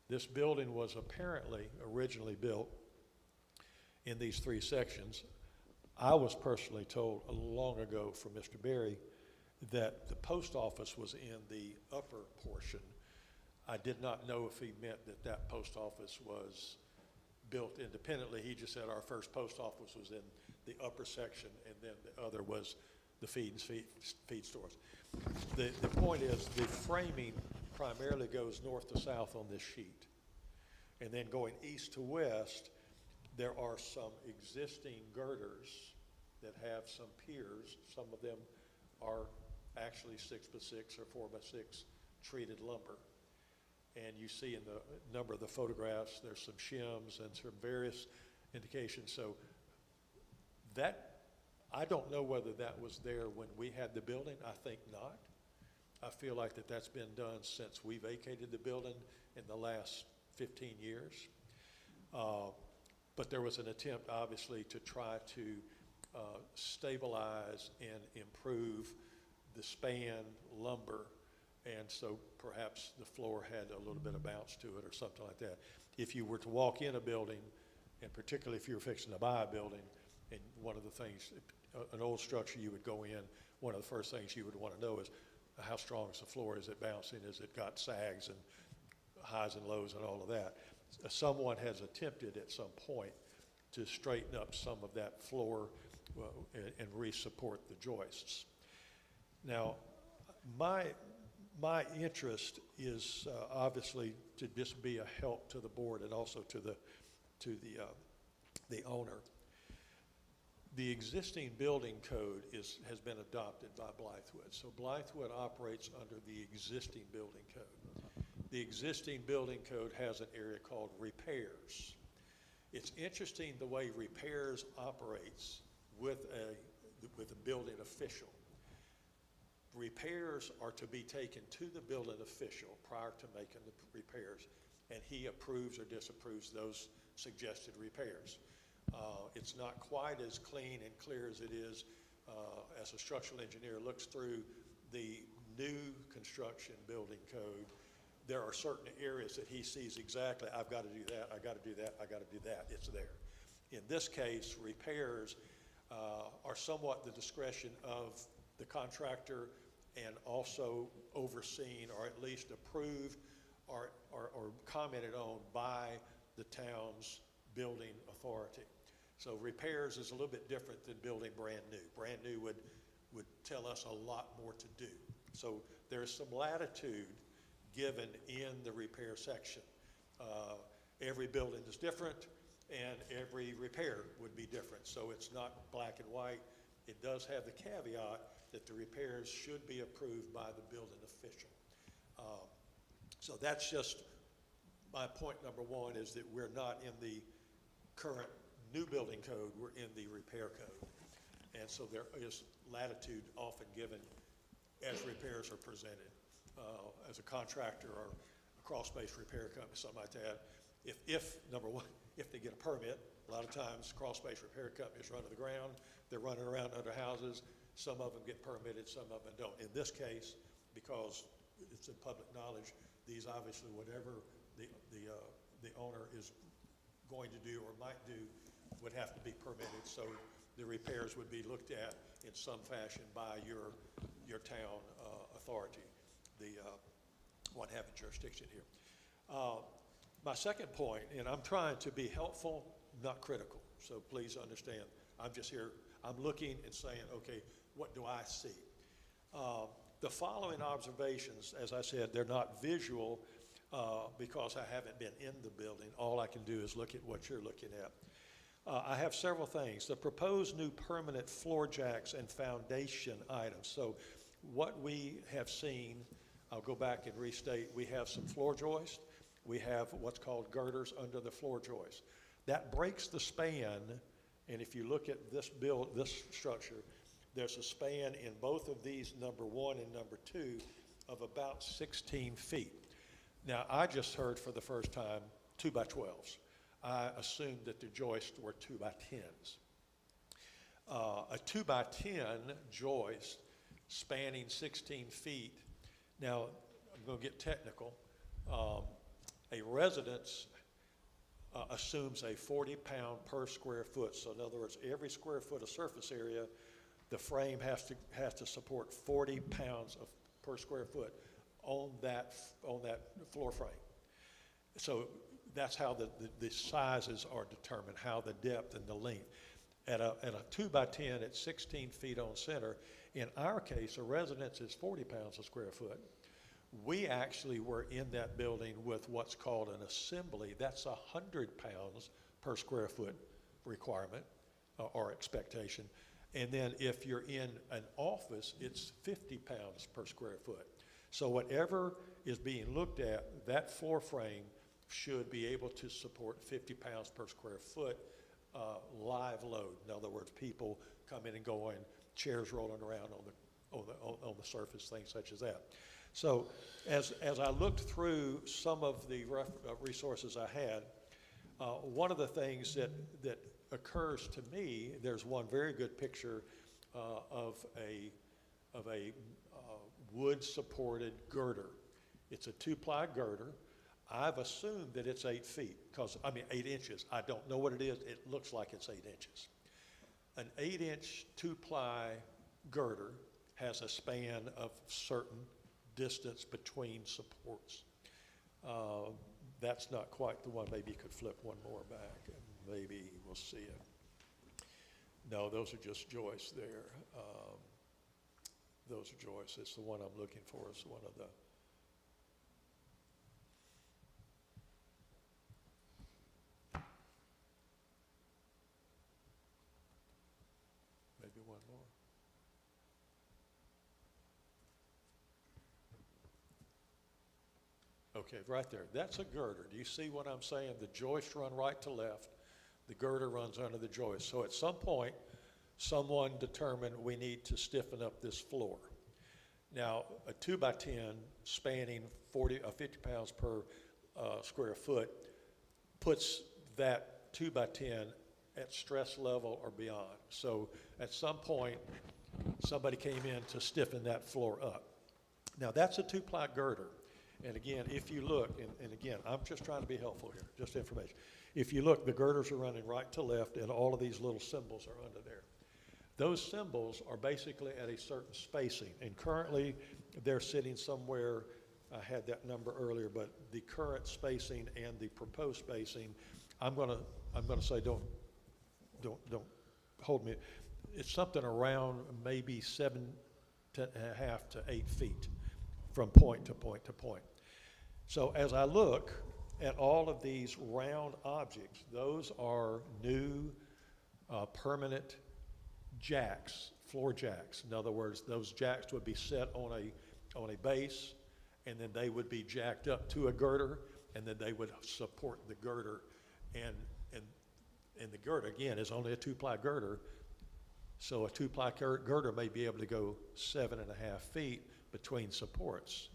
This building was apparently originally built in these three sections. I was personally told long ago from Mr. Berry that the post office was in the upper portion. I did not know if he meant that that post office was built independently. He just said our first post office was in the upper section, and then the other was the feed stores. The point is, the framing primarily goes north to south on this sheet. And then going east to west, there are some existing girders that have some piers. Some of them are actually 6x6 or 4x6 treated lumber. And you see in the number of the photographs, there's some shims and some various indications. So that, I don't know whether that was there when we had the building. I think not. I feel like that's been done since we vacated the building in the last 15 years. But there was an attempt, obviously, to try to stabilize and improve the span lumber, and so perhaps the floor had a little bit of bounce to it or something like that. If you were to walk in a building, and particularly if you were fixing to buy a building, and one of the things, an old structure you would go in, one of the first things you would want to know is how strong is the floor? Is it bouncing? Is it got sags and highs and lows and all of that? Someone has attempted at some point to straighten up some of that floor and re-support the joists. Now, my interest is obviously to just be a help to the board and also to the owner. The existing building code has been adopted by Blythewood. So Blythewood operates under the existing building code. The existing building code has an area called repairs. It's interesting the way repairs operates with a building official. Repairs are to be taken to the building official prior to making the repairs, and he approves or disapproves those suggested repairs. It's not quite as clean and clear as it is as a structural engineer looks through the new construction building code. There are certain areas that he sees exactly, I've got to do that, I got to do that, I got to do that, it's there. In this case, repairs are somewhat the discretion of the contractor and also overseen or at least approved or commented on by the town's building authority. So repairs is a little bit different than building brand new. Brand new would tell us a lot more to do. So there's some latitude given in the repair section. Every building is different and every repair would be different. So it's not black and white. It does have the caveat that the repairs should be approved by the building official. So that's just my point number one, is that we're not in the current new building code, we're in the repair code. And so there is latitude often given as repairs are presented. As a contractor or a crawl-space repair company, something like that, if number one, if they get a permit, a lot of times crawl-space repair companies run to the ground, they're running around under houses, some of them get permitted, some of them don't. In this case, because it's in public knowledge, these obviously, whatever the owner is going to do or might do would have to be permitted, so the repairs would be looked at in some fashion by your town authority, the one having jurisdiction here. My second point, and I'm trying to be helpful, not critical, so please understand, I'm just here, I'm looking and saying, okay, what do I see? The following observations, as I said, they're not visual because I haven't been in the building. All I can do is look at what you're looking at. I have several things. The proposed new permanent floor jacks and foundation items. So what we have seen, I'll go back and restate, we have some floor joists. We have what's called girders under the floor joists. That breaks the span, and if you look at this structure, there's a span in both of these, number 1 and number 2, of about 16 feet. Now, I just heard for the first time 2 by 12s. I assumed that the joists were 2 by 10s. A 2 by 10 joist spanning 16 feet. Now, I'm going to get technical. A residence assumes a 40-pound per square foot. So in other words, every square foot of surface area, the frame has to support 40 pounds per square foot on that floor frame. So that's how the sizes are determined, how the depth and the length. At a 2 by 10 at 16 feet on center, in our case, a residence is 40 pounds a square foot. We actually were in that building with what's called an assembly. That's 100 pounds per square foot requirement or expectation. And then if you're in an office, it's 50 pounds per square foot. So whatever is being looked at, that floor frame should be able to support 50 pounds per square foot live load. In other words, people coming and going, chairs rolling around on the surface, things such as that. So as I looked through some of the resources I had, one of the things that occurs to me, there's one very good picture of a wood-supported girder. It's a 2-ply girder. I've assumed that it's 8 feet, 8 inches. I don't know what it is. It looks like it's 8 inches. An 8-inch 2-ply girder has a span of certain distance between supports. That's not quite the one. Maybe you could flip one more back, and maybe we'll see it. No, those are just joists there. Those are joists. It's the one I'm looking for. It's one of the. Maybe one more. Okay, right there. That's a girder. Do you see what I'm saying? The joists run right to left. The girder runs under the joist. So at some point, someone determined we need to stiffen up this floor. Now, a 2 by 10 spanning 50 pounds per square foot puts that 2 by 10 at stress level or beyond. So at some point, somebody came in to stiffen that floor up. Now, that's a 2-ply girder. And again, if you look, and again, I'm just trying to be helpful here, just information. If you look, the girders are running right to left, and all of these little symbols are under there. Those symbols are basically at a certain spacing, and currently they're sitting somewhere, I had that number earlier, but the current spacing and the proposed spacing, I'm gonna say don't hold me. It's something around maybe 7.5 to 8 feet from point to point to point. So as I look at all of these round objects, those are new permanent jacks, floor jacks. In other words, those jacks would be set on a base, and then they would be jacked up to a girder, and then they would support the girder. And the girder, again, is only a 2-ply girder, so a 2-ply girder may be able to go 7.5 feet between supports.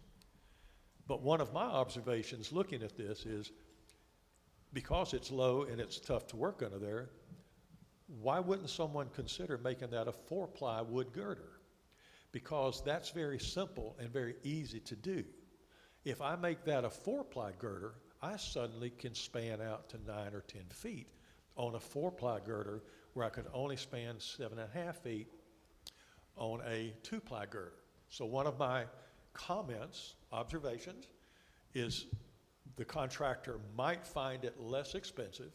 But one of my observations looking at this is, because it's low and it's tough to work under there, why wouldn't someone consider making that a 4-ply wood girder? Because that's very simple and very easy to do. If I make that a 4-ply girder, I suddenly can span out to 9 or 10 feet on a 4-ply girder, where I could only span 7.5 feet on a 2-ply girder. So one of my comments, observations, is the contractor might find it less expensive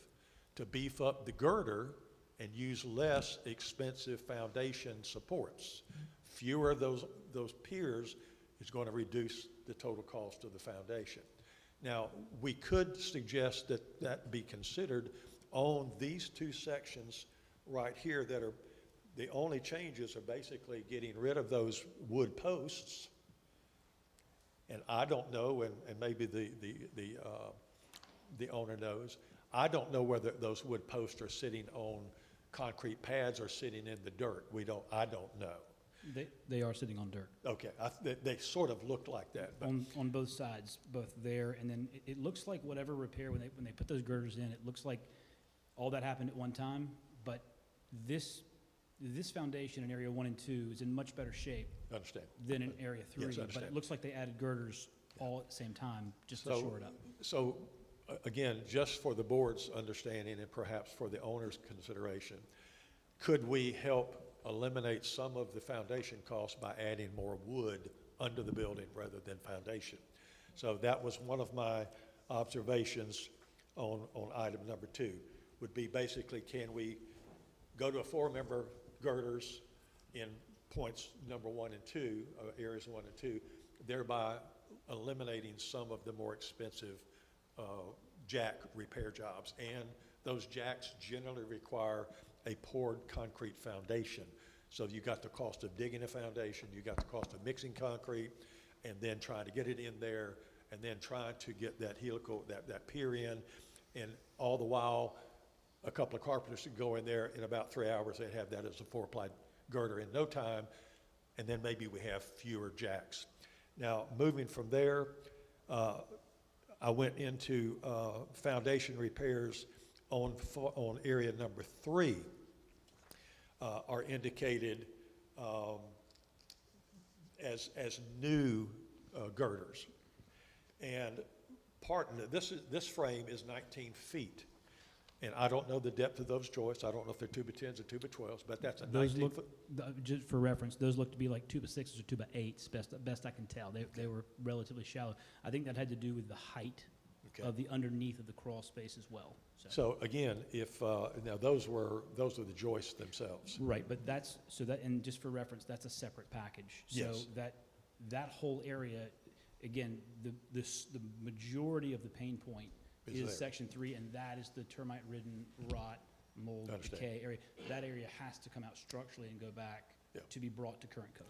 to beef up the girder and use less expensive foundation supports. Fewer of those piers is going to reduce the total cost of the foundation. Now, we could suggest that that be considered on these two sections right here that are, the only changes are basically getting rid of those wood posts. And I don't know, and maybe the owner knows, I don't know whether those wood posts are sitting on concrete pads or sitting in the dirt. I don't know. They are sitting on dirt. Okay, they sort of look like that. But On both sides, both there, and then it looks like whatever repair, when they put those girders in, it looks like all that happened at one time, but this foundation in area 1 and 2 is in much better shape understand. than in area 3. Yes, I But understand. it looks like they added girders all at the same time, just to shore it up. So, again, just for the board's understanding and perhaps for the owner's consideration, could we help eliminate some of the foundation costs by adding more wood under the building rather than foundation? So that was one of my observations on item number 2, would be basically, can we go to a 4-member girders in points number 1 and 2, areas 1 and 2, thereby eliminating some of the more expensive jack repair jobs. And those jacks generally require a poured concrete foundation. So you got the cost of digging a foundation, you got the cost of mixing concrete, and then trying to get it in there, and then trying to get that helical, that pier in, and all the while, a couple of carpenters could go in there in about 3 hours, they'd have that as a 4-ply girder in no time, and then maybe we have fewer jacks. Now, moving from there, I went into foundation repairs on area number 3 are indicated as new girders. And this frame is 19 feet. And I don't know the depth of those joists. I don't know if they're 2x10s or 2x12s, but that's a 19-foot. Just for reference, those look to be like 2x6s or 2x8s, best I can tell. They were relatively shallow. I think that had to do with the height of the underneath of the crawl space as well. So again, if now those were the joists themselves. Right, but and just for reference, that's a separate package. Yes. So that whole area, again, the majority of the pain point is there. section 3, and that is the termite-ridden rot, mold, Understand. decay area. That area has to come out structurally and go back to be brought to current code.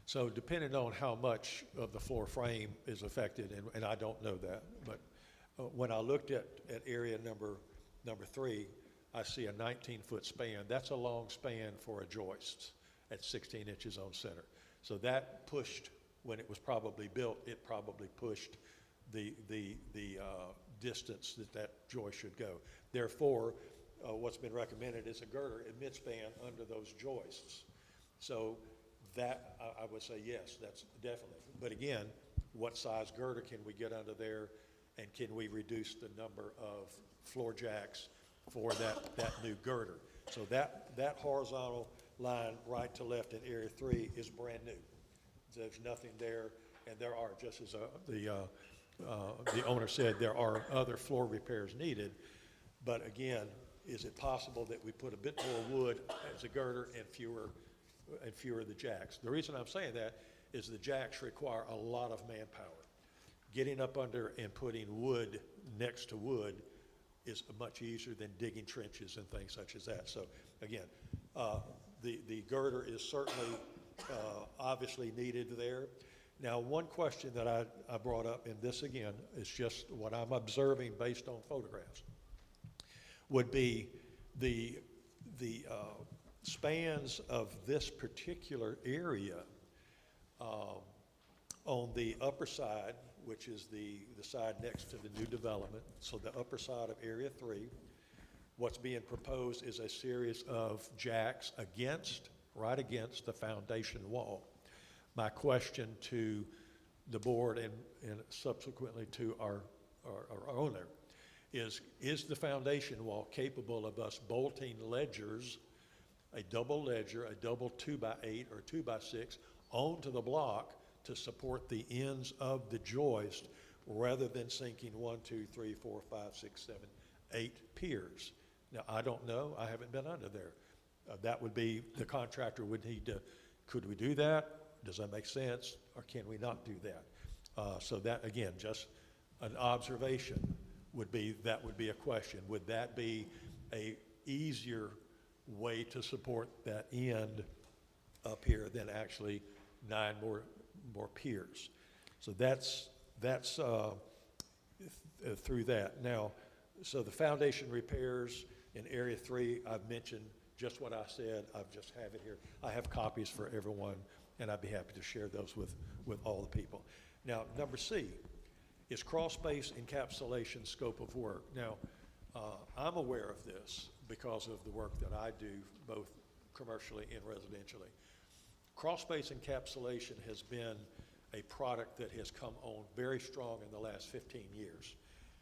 So depending on how much of the floor frame is affected, and I don't know that, but when I looked at area number 3, I see a 19-foot span. That's a long span for a joist at 16 inches on center. So that pushed, when it was probably built, it probably pushed the distance that joist should go. Therefore, what's been recommended is a girder in midspan under those joists. So that, I would say, yes, that's definitely. But again, what size girder can we get under there, and can we reduce the number of floor jacks for that new girder? So that horizontal line right to left in area 3 is brand new. There's nothing there, and there are, just as the owner said, there are other floor repairs needed. But again, is it possible that we put a bit more wood as a girder and fewer of the jacks? The reason I'm saying that is the jacks require a lot of manpower. Getting up under and putting wood next to wood is much easier than digging trenches and things such as that. So again, the girder is certainly obviously needed there. Now, one question that I brought up, and this again is just what I'm observing based on photographs, would be the spans of this particular area on the upper side, which is the side next to the new development, so the upper side of area 3, what's being proposed is a series of jacks right against the foundation wall. My question to the board and subsequently to our owner is the foundation wall capable of us bolting ledgers, a double ledger, a double 2x8 or 2x6 onto the block to support the ends of the joist rather than sinking 1, 2, 3, 4, 5, 6, 7, 8 piers. Now, I don't know, I haven't been under there. That would be, the contractor would need to, could we do that? Does that make sense, or can we not do that? So that, again, just an observation would be, that would be a question. Would that be a easier way to support that end up here than actually 9 more piers? So that's through that. Now, so the foundation repairs in Area 3, I've mentioned just what I said. I just have it here. I have copies for everyone, and I'd be happy to share those with all the people. Now, number C is crawl space encapsulation scope of work. Now, I'm aware of this because of the work that I do, both commercially and residentially. Crawl space encapsulation has been a product that has come on very strong in the last 15 years.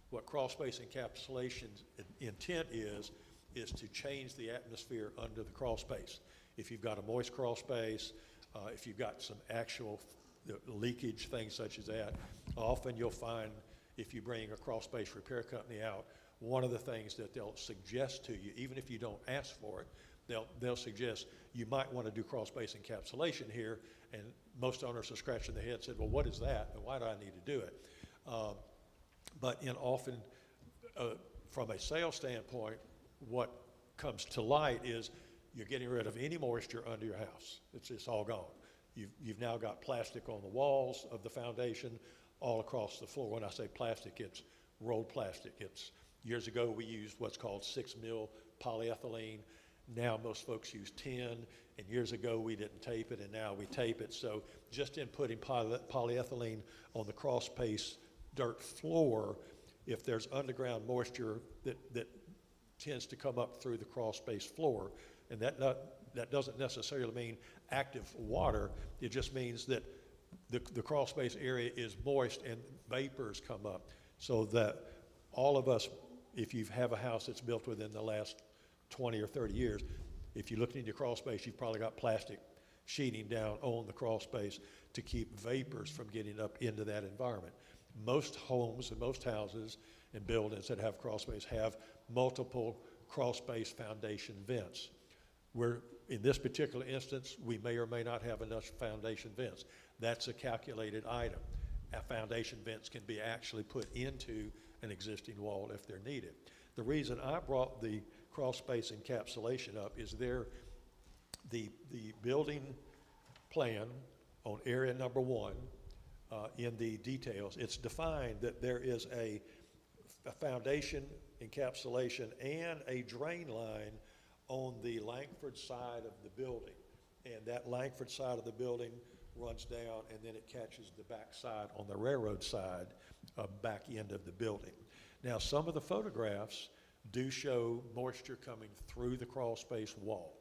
What crawl space encapsulation's intent is to change the atmosphere under the crawl space. If you've got a moist crawl space, if you've got some actual leakage, things such as that, often you'll find if you bring a crawl space repair company out, one of the things that they'll suggest to you, even if you don't ask for it, they'll suggest you might want to do crawl space encapsulation here, and most owners are scratching their head and said, well, what is that, and why do I need to do it? But often, from a sales standpoint, what comes to light is you're getting rid of any moisture under your house. It's all gone. You've now got plastic on the walls of the foundation, all across the floor. When I say plastic, it's rolled plastic. Years ago, we used what's called 6 mil polyethylene. Now most folks use 10, and years ago we didn't tape it, and now we tape it. So just in putting polyethylene on the crawl space dirt floor, if there's underground moisture that tends to come up through the crawl space floor, and that doesn't necessarily mean active water. It just means that the crawl space area is moist and vapors come up. So that all of us, if you have a house that's built within the last 20 or 30 years, if you look in your crawl space, you've probably got plastic sheeting down on the crawl space to keep vapors from getting up into that environment. Most homes and most houses and buildings that have crawl space have multiple crawl space foundation vents. In this particular instance, we may or may not have enough foundation vents. That's a calculated item. Our foundation vents can be actually put into an existing wall if they're needed. The reason I brought the crawl space encapsulation up is the building plan on area number 1 in the details. It's defined that there is a foundation encapsulation and a drain line on the Langford side of the building. And that Langford side of the building runs down, and then it catches the back side on the railroad side, back end of the building. Now, some of the photographs do show moisture coming through the crawl space wall.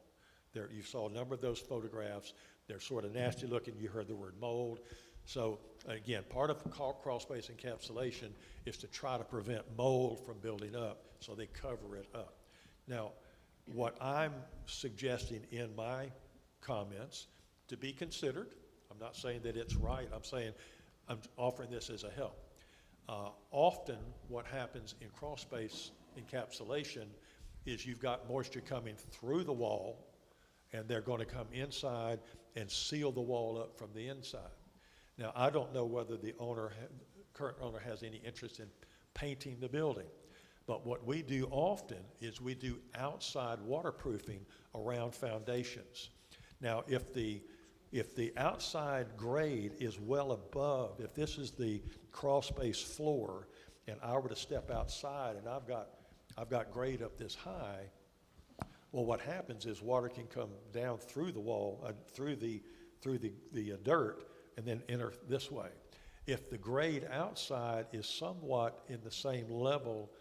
You saw a number of those photographs. They're sort of nasty looking. You heard the word mold. So again, part of crawl space encapsulation is to try to prevent mold from building up, so they cover it up. Now, what I'm suggesting in my comments to be considered, I'm not saying that it's right, I'm offering this as a help. Often what happens in crawl space encapsulation is you've got moisture coming through the wall, and they're going to come inside and seal the wall up from the inside. Now, I don't know whether the current owner has any interest in painting the building, but what we do often is we do outside waterproofing around foundations. Now, if the outside grade is well above, if this is the crawl space floor, and I were to step outside and I've got grade up this high, well, what happens is water can come down through the wall, through the dirt, and then enter this way. If the grade outside is somewhat in the same level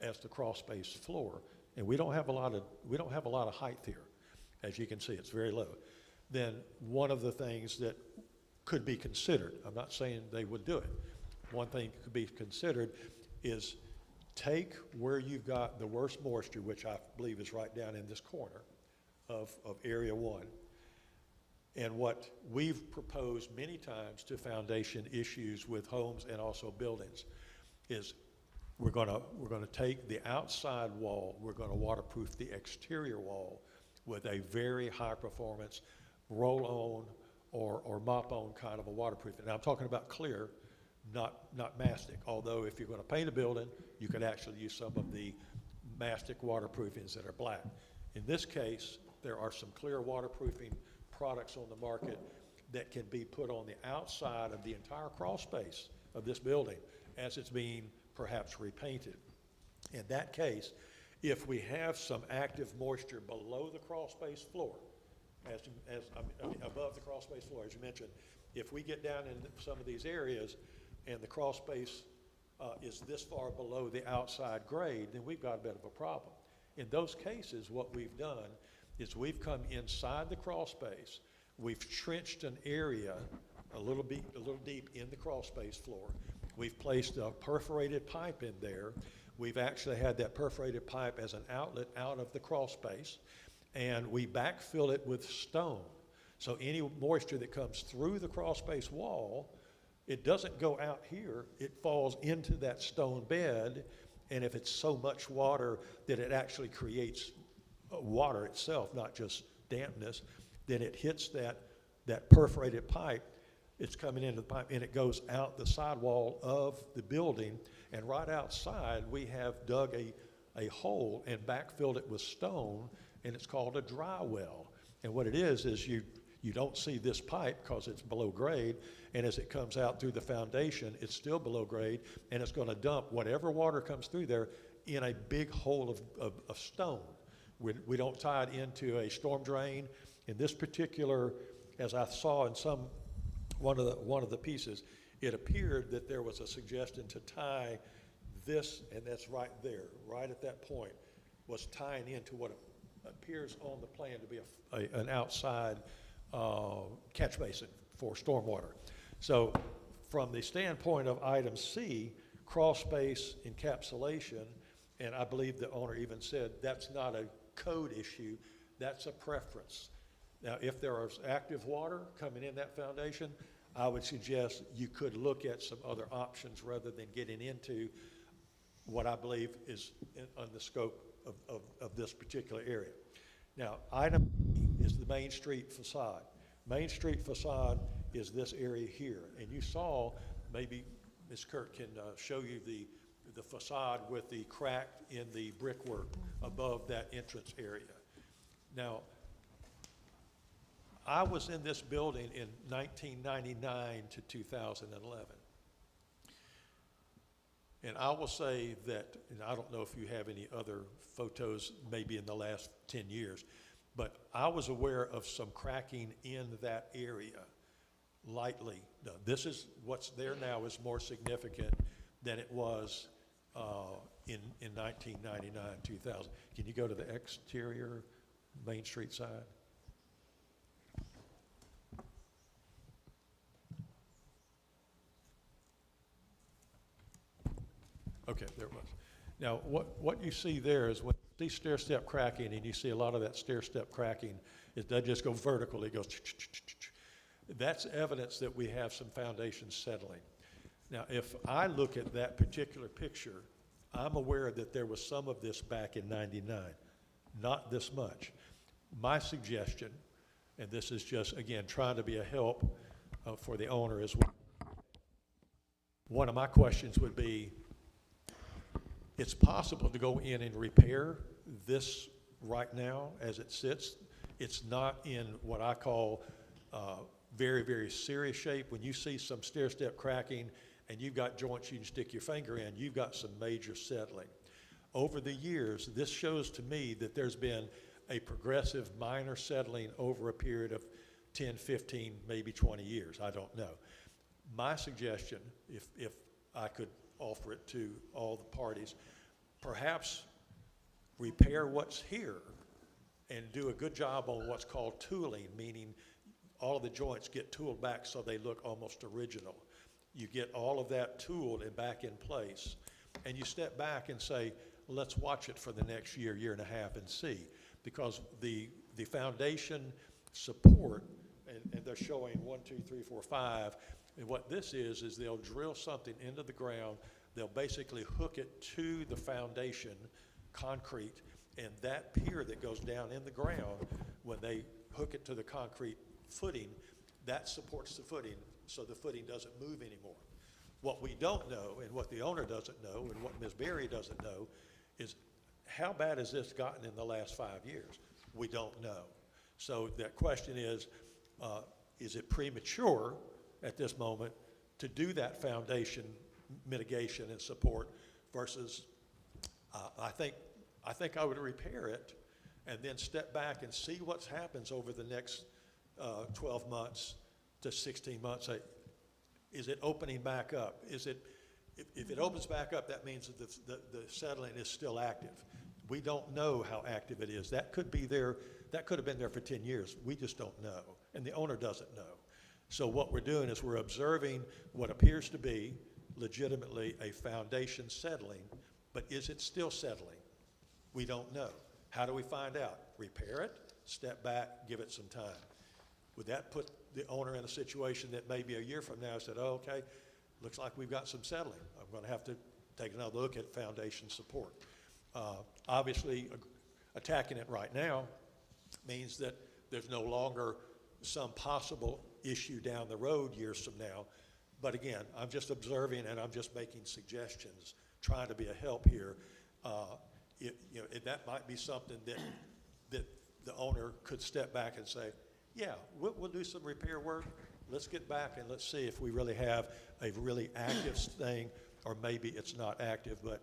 as the crawl space floor, and we don't have a lot of height here, as you can see, it's very low, then one of the things that could be considered, I'm not saying they would do it, one thing that could be considered is take where you've got the worst moisture, which I believe is right down in this corner of area 1, And what we've proposed many times to foundation issues with homes and also buildings is we're gonna take the outside wall, we're gonna waterproof the exterior wall with a very high performance roll-on or mop-on kind of a waterproofing. And I'm talking about clear, not mastic. Although if you're gonna paint a building, you could actually use some of the mastic waterproofings that are black. In this case, there are some clear waterproofing products on the market that can be put on the outside of the entire crawl space of this building as it's being perhaps repainted. In that case, if we have some active moisture below the crawl space floor, above the crawl space floor, as you mentioned, if we get down in some of these areas and the crawl space is this far below the outside grade, then we've got a bit of a problem. In those cases, what we've done is we've come inside the crawl space, we've trenched an area a little deep in the crawl space floor. We've placed a perforated pipe in there. We've actually had that perforated pipe as an outlet out of the crawl space, and we backfill it with stone. So any moisture that comes through the crawl space wall, it doesn't go out here, it falls into that stone bed, and if it's so much water that it actually creates water itself, not just dampness, then it hits that perforated pipe. It's coming into the pipe and it goes out the sidewall of the building, and right outside we have dug a hole and backfilled it with stone, and it's called a dry well. And what it is you don't see this pipe because it's below grade, and as it comes out through the foundation, it's still below grade, and it's going to dump whatever water comes through there in a big hole of stone. We don't tie it into a storm drain. In this particular, as I saw in one of the pieces, it appeared that there was a suggestion to tie this, and that's right there, right at that point, was tying into what appears on the plan to be an outside catch basin for stormwater. So from the standpoint of item C, crawl space encapsulation, and I believe the owner even said that's not a code issue, that's a preference. Now, if there is active water coming in that foundation, I would suggest you could look at some other options rather than getting into what I believe is on the scope of this particular area. Now, item B is the Main Street facade. Main Street facade is this area here. And you saw, maybe Ms. Kirk can show you the facade with the crack in the brickwork above that entrance area. Now, I was in this building in 1999 to 2011. And I will say that, and I don't know if you have any other photos maybe in the last 10 years, but I was aware of some cracking in that area lightly. Now, this is what's there now is more significant than it was in 1999, 2000. Can you go to the exterior Main Street side? Okay, there it was. Now, what you see there is when you see stair-step cracking, and you see a lot of that stair-step cracking, it doesn't just go vertical, it goes ch-ch-ch-ch-ch. That's evidence that we have some foundations settling. Now, if I look at that particular picture, I'm aware that there was some of this back in '99, not this much. My suggestion, and this is just, again, trying to be a help for the owner as well. One of my questions would be, it's possible to go in and repair this right now as it sits. It's not in what I call very, very serious shape. When you see some stair-step cracking and you've got joints you can stick your finger in, you've got some major settling. Over the years, this shows to me that there's been a progressive minor settling over a period of 10, 15, maybe 20 years. I don't know. My suggestion, if I could offer it to all the parties, perhaps repair what's here and do a good job on what's called tooling, meaning all of the joints get tooled back so they look almost original. You get all of that tooled and back in place, and you step back and say, well, let's watch it for the next year, year and a half and see, because the foundation support, and and they're showing 1, 2, 3, 4, 5. And what this is they'll drill something into the ground. They'll basically hook it to the foundation, concrete, and that pier that goes down in the ground, when they hook it to the concrete footing, that supports the footing, so the footing doesn't move anymore. What we don't know, and what the owner doesn't know, and what Ms. Berry doesn't know, is how bad has this gotten in the last 5 years? We don't know. So that question is it premature at this moment to do that foundation mitigation and support versus, I think I would repair it and then step back and see what happens over the next 12 months to 16 months. Is it opening back up? If it opens back up, that means that the settling is still active. We don't know how active it is. That could be there, that could have been there for 10 years. We just don't know, and the owner doesn't know. So what we're doing is we're observing what appears to be legitimately a foundation settling, but is it still settling? We don't know. How do we find out? Repair it, step back, give it some time. Would that put the owner in a situation that maybe a year from now said, oh, okay, looks like we've got some settling. I'm going to have to take another look at foundation support. Obviously, attacking it right now means that there's no longer some possible issue down the road years from now. But again, I'm just observing and I'm just making suggestions, trying to be a help here. That might be something that the owner could step back and say, yeah, we'll do some repair work. Let's get back and let's see if we really have a really active thing, or maybe it's not active, but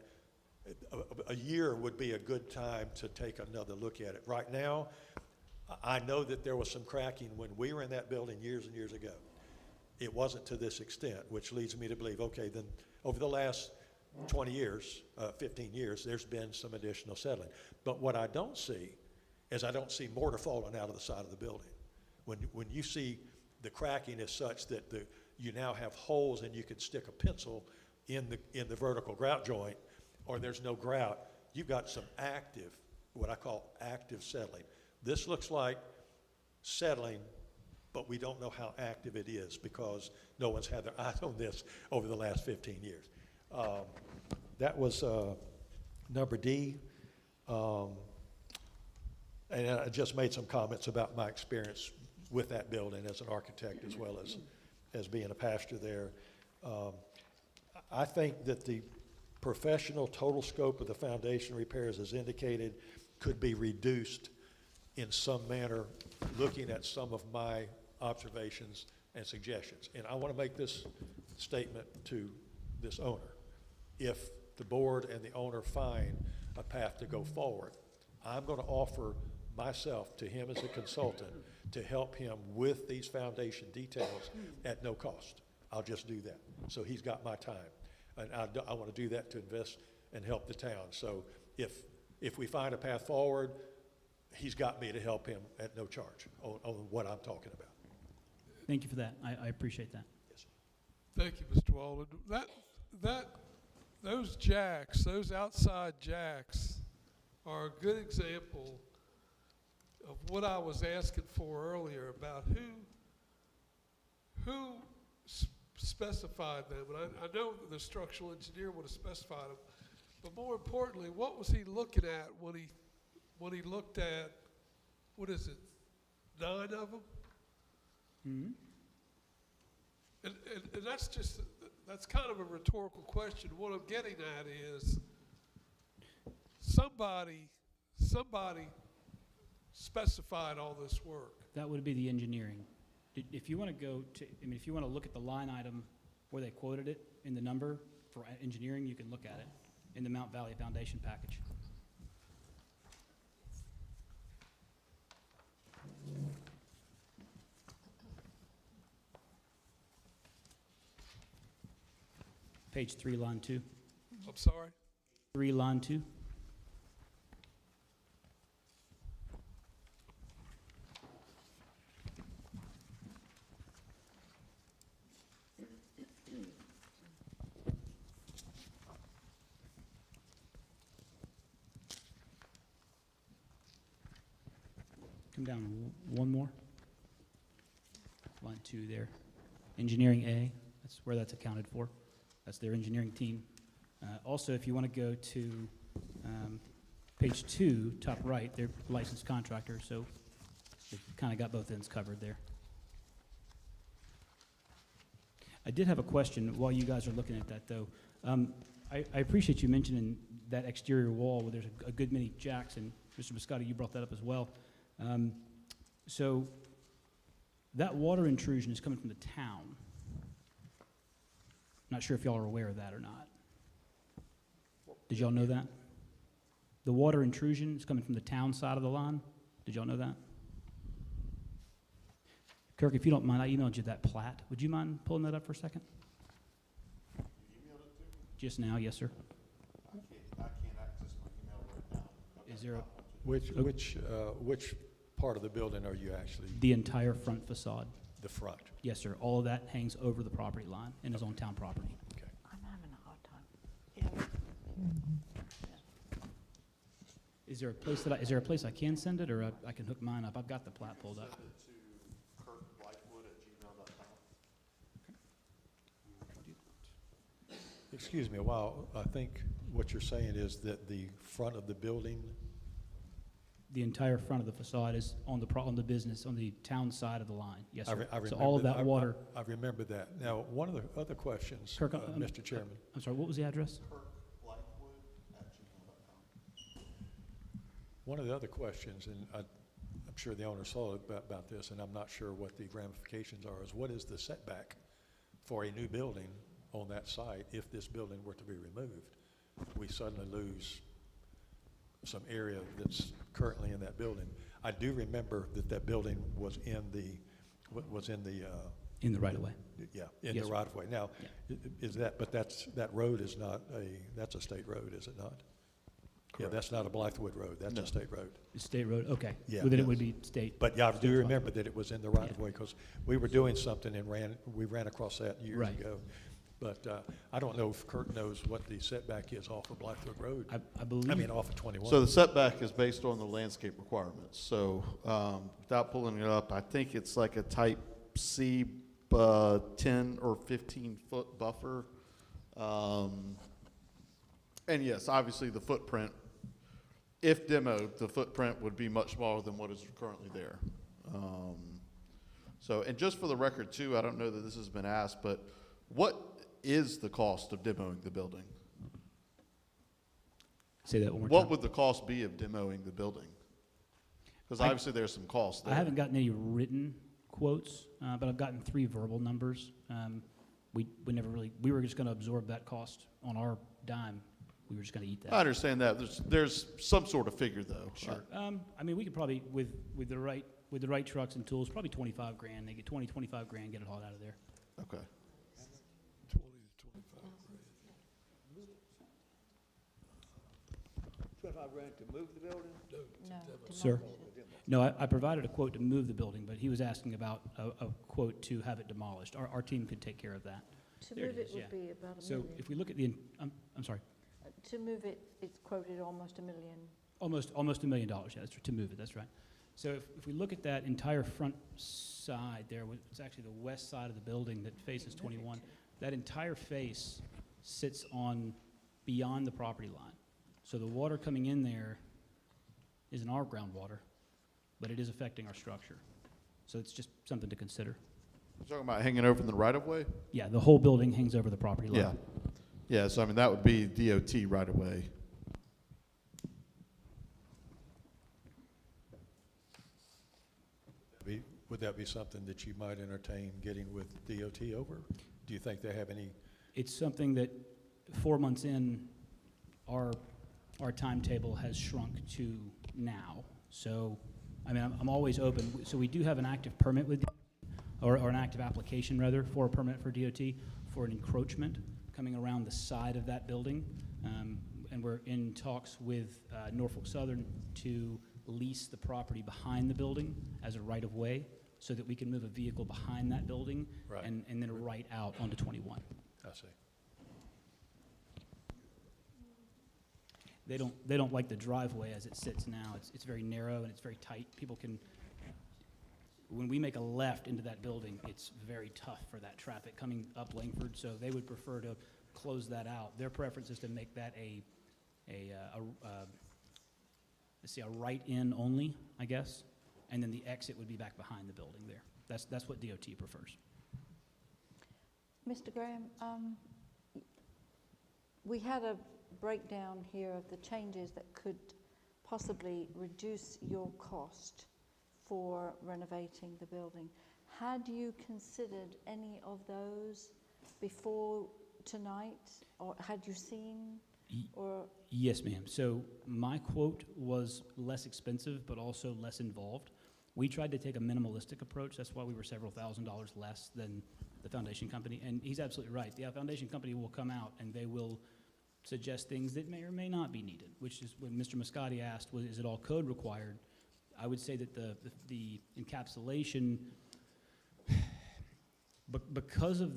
a year would be a good time to take another look at it. Right now, I know that there was some cracking when we were in that building years and years ago. It wasn't to this extent, which leads me to believe, okay, then over the last 20 years, 15 years, there's been some additional settling. But what I don't see is I don't see mortar falling out of the side of the building. When you see the cracking is such that you now have holes and you can stick a pencil in the vertical grout joint, or there's no grout, you've got some active, what I call active settling. This looks like settling, but we don't know how active it is because no one's had their eyes on this over the last 15 years. That was number D. And I just made some comments about my experience with that building as an architect as well as being a pastor there. I think that the professional total scope of the foundation repairs as indicated could be reduced in some manner, looking at some of my observations and suggestions. And I want to make this statement to this owner. If the board and the owner find a path to go forward, I'm going to offer myself to him as a consultant to help him with these foundation details at no cost. I'll just do that. So he's got my time. And I want to do that to invest and help the town. So if we find a path forward, he's got me to help him at no charge on what I'm talking about. Thank you for that. I appreciate that. Yes, sir. Thank you, Mr. Walden. Those jacks, those outside jacks, are a good example of what I was asking for earlier about who specified them. And I know that the structural engineer would have specified them, but more importantly, what was he looking at when he looked at, what is it, 9 of them? Mm-hmm. And that's kind of a rhetorical question. What I'm getting at is somebody specified all this work. That would be the engineering. If you want to go to, if you want to look at the line item where they quoted it in the number for engineering, you can look at it in the Mount Valley Foundation package. Page 3, line 2. I'm sorry? 3, line 2. Come down one more. line 2 there. Engineering A, that's where that's accounted for. That's their engineering team. Also, if you want to go to page 2, top right, they're licensed contractors, so they've kind of got both ends covered there. I did have a question while you guys are looking at that, though. I appreciate you mentioning that exterior wall where there's a good many jacks, and Mr. Biscotti, you brought that up as well. So that water intrusion is coming from the town. Not sure if y'all are aware of that or not. Did y'all know that? The water intrusion is coming from the town side of the line. Did y'all know that? Kirk, if you don't mind, I emailed you that plat. Would you mind pulling that up for a second? You emailed it to me? Just now, yes, sir. I can't access my email right now. Is there a, Which part of the building are you actually, the entire front facade? the front? Yes, sir. All of that hangs over the property line and is on town property. Okay. I'm having a hard time. Is there a place I can send it, or I can hook mine up? I've got the plat pulled up. Send it to kirkblythewood@gmail.com. Excuse me, while I think what you're saying is that the front of the building, The entire front of the facade is on the business, on the town side of the line. Yes, I sir. re- I So remember all of that. that water, I remember that. Now, one of the other questions, Kirk, Mr. Chairman. I'm sorry, what was the address? kirkblythewood@gmail.com. One of the other questions, and I'm sure the owner saw about this, and I'm not sure what the ramifications are, is what is the setback for a new building on that site if this building were to be removed? We suddenly lose some area that's currently in that building. I do remember that building was in the In the right of way. yeah, in Yes, the sir. right of way. Now, is that, but that road is not that's a state road, is it not? Yeah, Correct. that's not a Blythewood road, that's No. a state road. The state road, okay. Yeah. Well, then it Yes. would be state. But yeah, I do state line. remember that it was in the right of way, because we were doing something and we ran across that years Right. ago. But I don't know if Kurt knows what the setback is off of Blythewood Road. I believe. Off of 21. So the setback is based on the landscape requirements. So without pulling it up, I think it's like a type C 10 or 15-foot buffer. And yes, obviously the footprint, if demoed, the footprint would be much smaller than what is currently there. So, and just for the record too, I don't know that this has been asked, but what is the cost of demoing the building? Say that one more What time. would the cost be of demoing the building? Because I- obviously there's some cost there. I haven't gotten any written quotes, but I've gotten 3 verbal numbers. We never really, we were just going to absorb that cost on our dime. We were just going to eat that. I understand that. There's some sort of figure though. Sure. I mean, we could probably, with the right trucks and tools, probably 25 grand. They get 25 grand, get it hauled out of there. Okay. 25 grand to move the building? No, Sir? demolish it. No, I provided a quote to move the building, but he was asking about a quote to have it demolished. Our team could take care of that. To There it move it is, would yeah. be about a So million. if we look at I'm sorry, To move it, it's quoted almost a million. almost $1 million, yeah, that's to move it, that's right. So if we look at that entire front side there, it's actually the west side of the building that faces 21. That entire face sits on beyond the property line. So the water coming in there isn't our groundwater, but it is affecting our structure. So it's just something to consider. You're talking about hanging over in the right of way? Yeah, the whole building hangs over the property line. Yeah. Yeah, so I mean, that would be DOT right away. Would that be something that you might entertain getting with DOT over? Do you think they have any? It's something that 4 months in, our timetable has shrunk to now. So, I mean, I'm always open. So we do have an active permit with, or an active application rather, for a permit for DOT for an encroachment coming around the side of that building. And we're in talks with Norfolk Southern to lease the property behind the building as a right-of-way so that we can move a vehicle behind that building Right. and then right out onto 21. I see. They don't like the driveway as it sits now. It's very narrow and it's very tight. People can, when we make a left into that building, it's very tough for that traffic coming up Langford, so they would prefer to close that out. Their preference is to make that let's see, a right-in only, I guess, and then the exit would be back behind the building there. That's what DOT prefers. Mr. Graham, we had a breakdown here of the changes that could possibly reduce your cost for renovating the building. Had you considered any of those before tonight, or had you seen, or? Yes, ma'am. So my quote was less expensive, but also less involved. We tried to take a minimalistic approach. That's why we were several $1,000s less than the foundation company. And he's absolutely right. The foundation company will come out and they will suggest things that may or may not be needed, which is when Mr. Muscati asked, is it all code required? I would say that the encapsulation, because of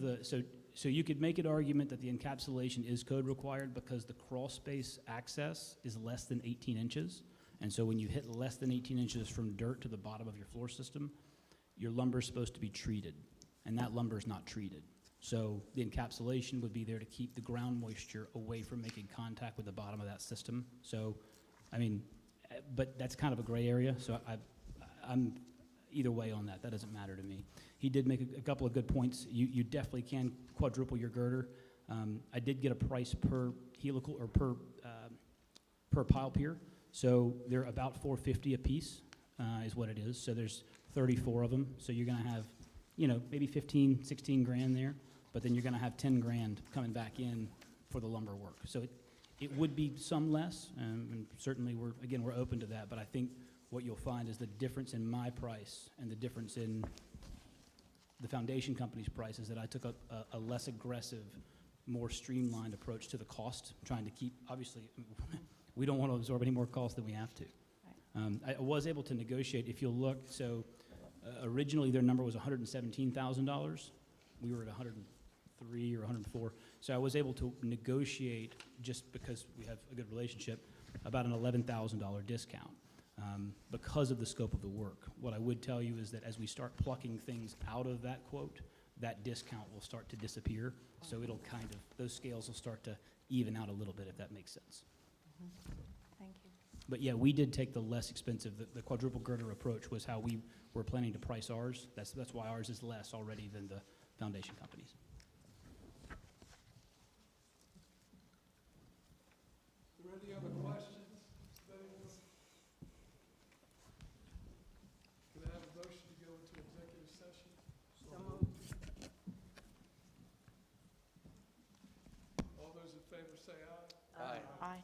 so you could make an argument that the encapsulation is code required because the crawl space access is less than 18 inches. And so when you hit less than 18 inches from dirt to the bottom of your floor system, your lumber is supposed to be treated, and that lumber is not treated. So the encapsulation would be there to keep the ground moisture away from making contact with the bottom of that system. So, I mean, but that's kind of a gray area, so I'm either way on that. That doesn't matter to me. He did make a couple of good points. You definitely can quadruple your girder. I did get a price per helical or per pile pier. So they're about $450 a piece is what it is. So there's 34 of them. So you're going to have, maybe 15, 16 grand there. But then you're going to have 10 grand coming back in for the lumber work. So it would be some less, and certainly we're open to that. But I think what you'll find is the difference in my price and the difference in the foundation company's price is that I took a less aggressive, more streamlined approach to the cost, trying to keep, obviously, we don't want to absorb any more costs than we have to. I was able to negotiate, if you'll look, so originally their number was $117,000. We were at 103 or 104. So I was able to negotiate, just because we have a good relationship, about an $11,000 discount because of the scope of the work. What I would tell you is that as we start plucking things out of that quote, that discount will start to disappear. So it'll those scales will start to even out a little bit, if that makes sense. Thank you. But yeah, we did take the less expensive, the quadruple girder approach was how we were planning to price ours. That's why ours is less already than the foundation companies. Are there any other questions? Can I have a motion to go into executive session? So moved. All those in favor say aye. Aye. Aye.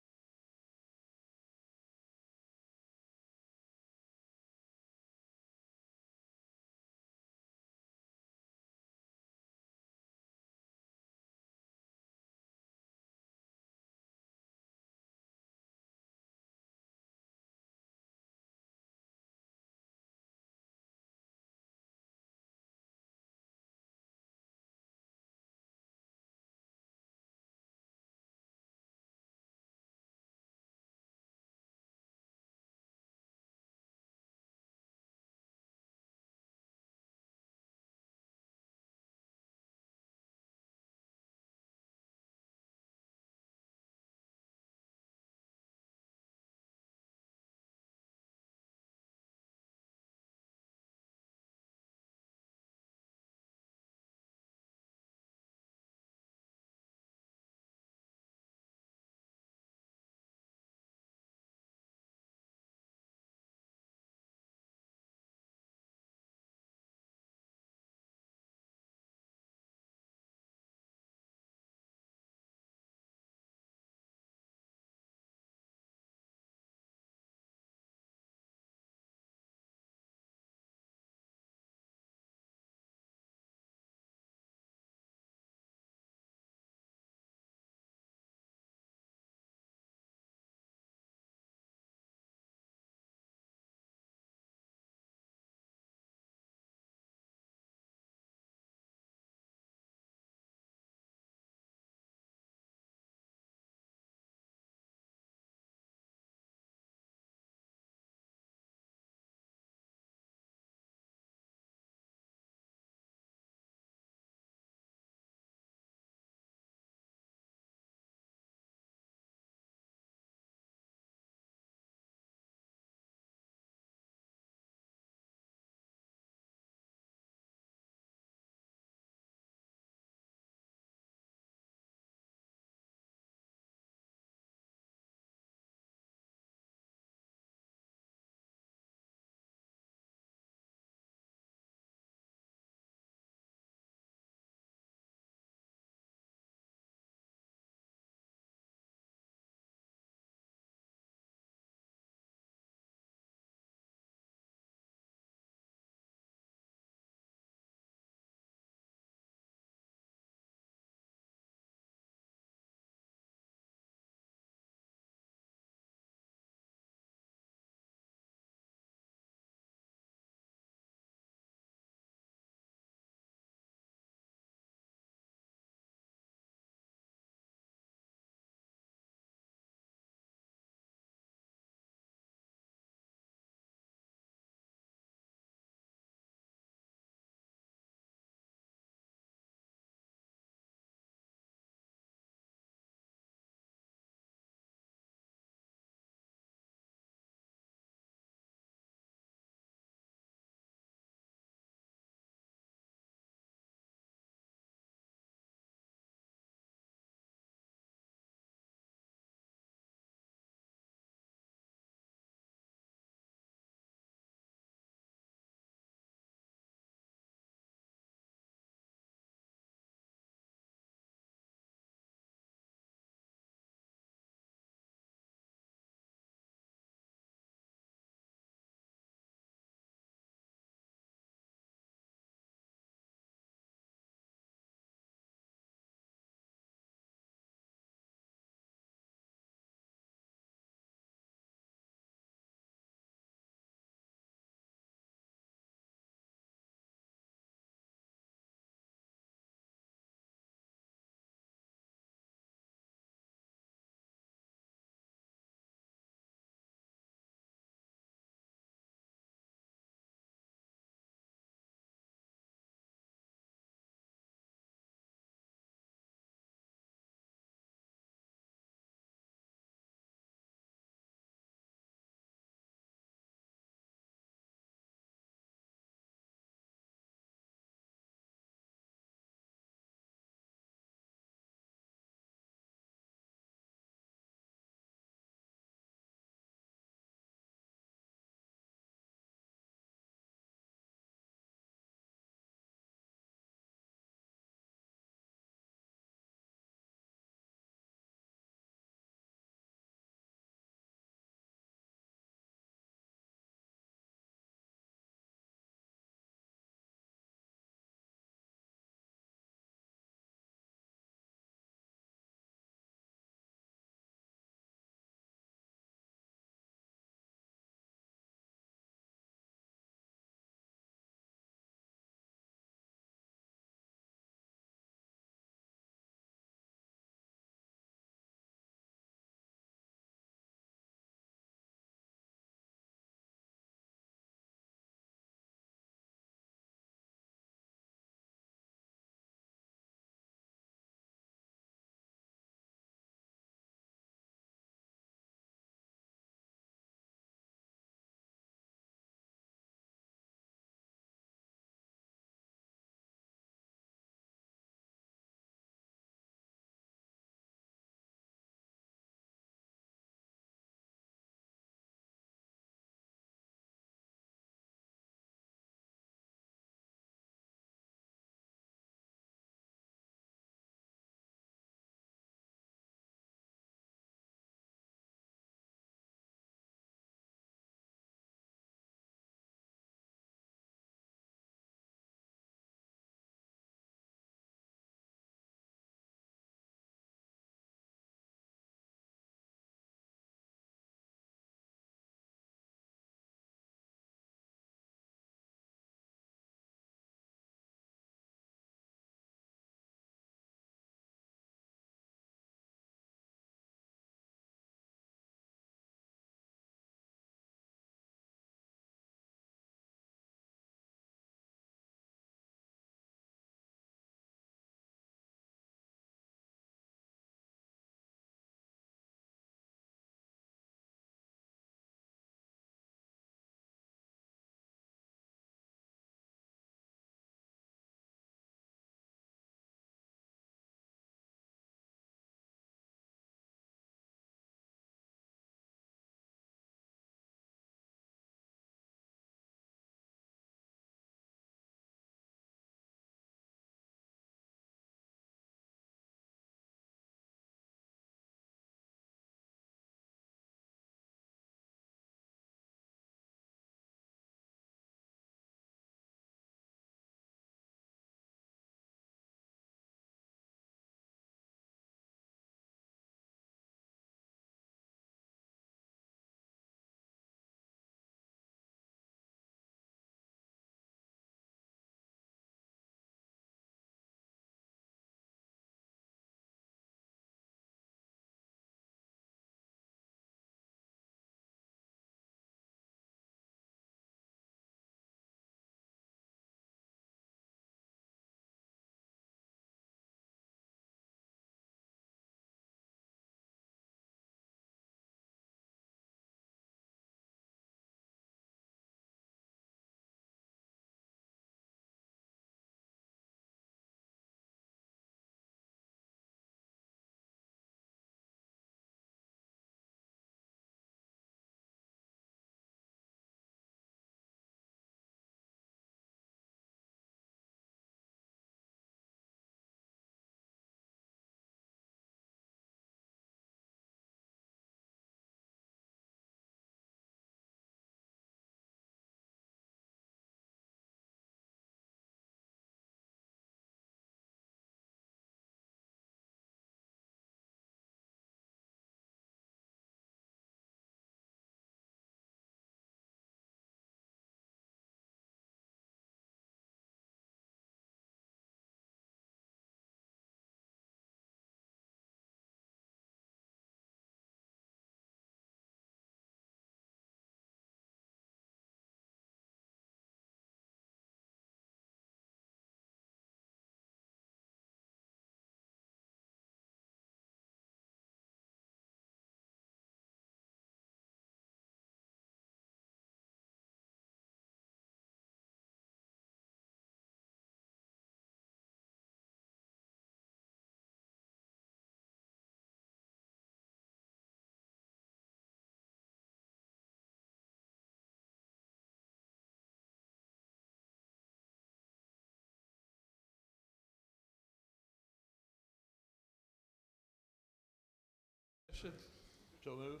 So move.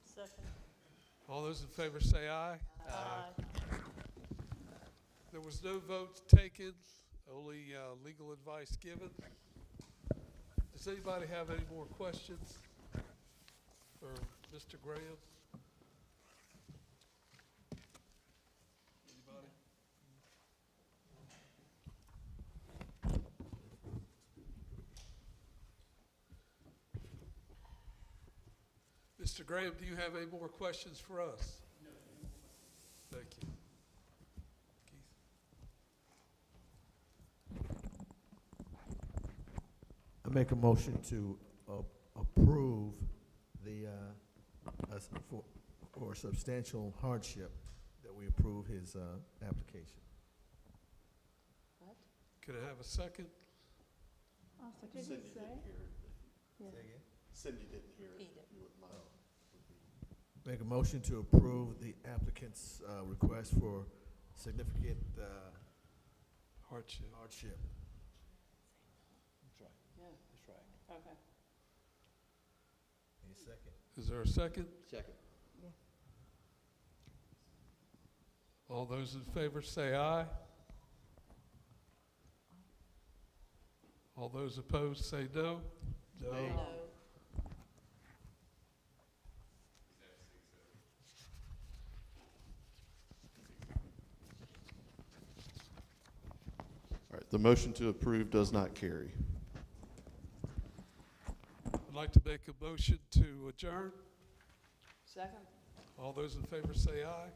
Second. All those in favor say aye. Aye. There was no votes taken, only legal advice given. Does anybody have any more questions for Mr. Graham? Anybody? Mr. Graham, do you have any more questions for us? No. Thank you. I make a motion to approve the, for substantial hardship, that we approve his application. What? Can I have a second? What did he say? Yeah. Cindy didn't hear it. Repeat it. You wouldn't mind. Make a motion to approve the applicant's request for significant Hardship. hardship. That's right, Yeah, that's right. okay. Any second? Is there a second? Second. All those in favor say aye. All those opposed say no. No. All right, the motion to approve does not carry. I'd like to make a motion to adjourn. Second. All those in favor say aye.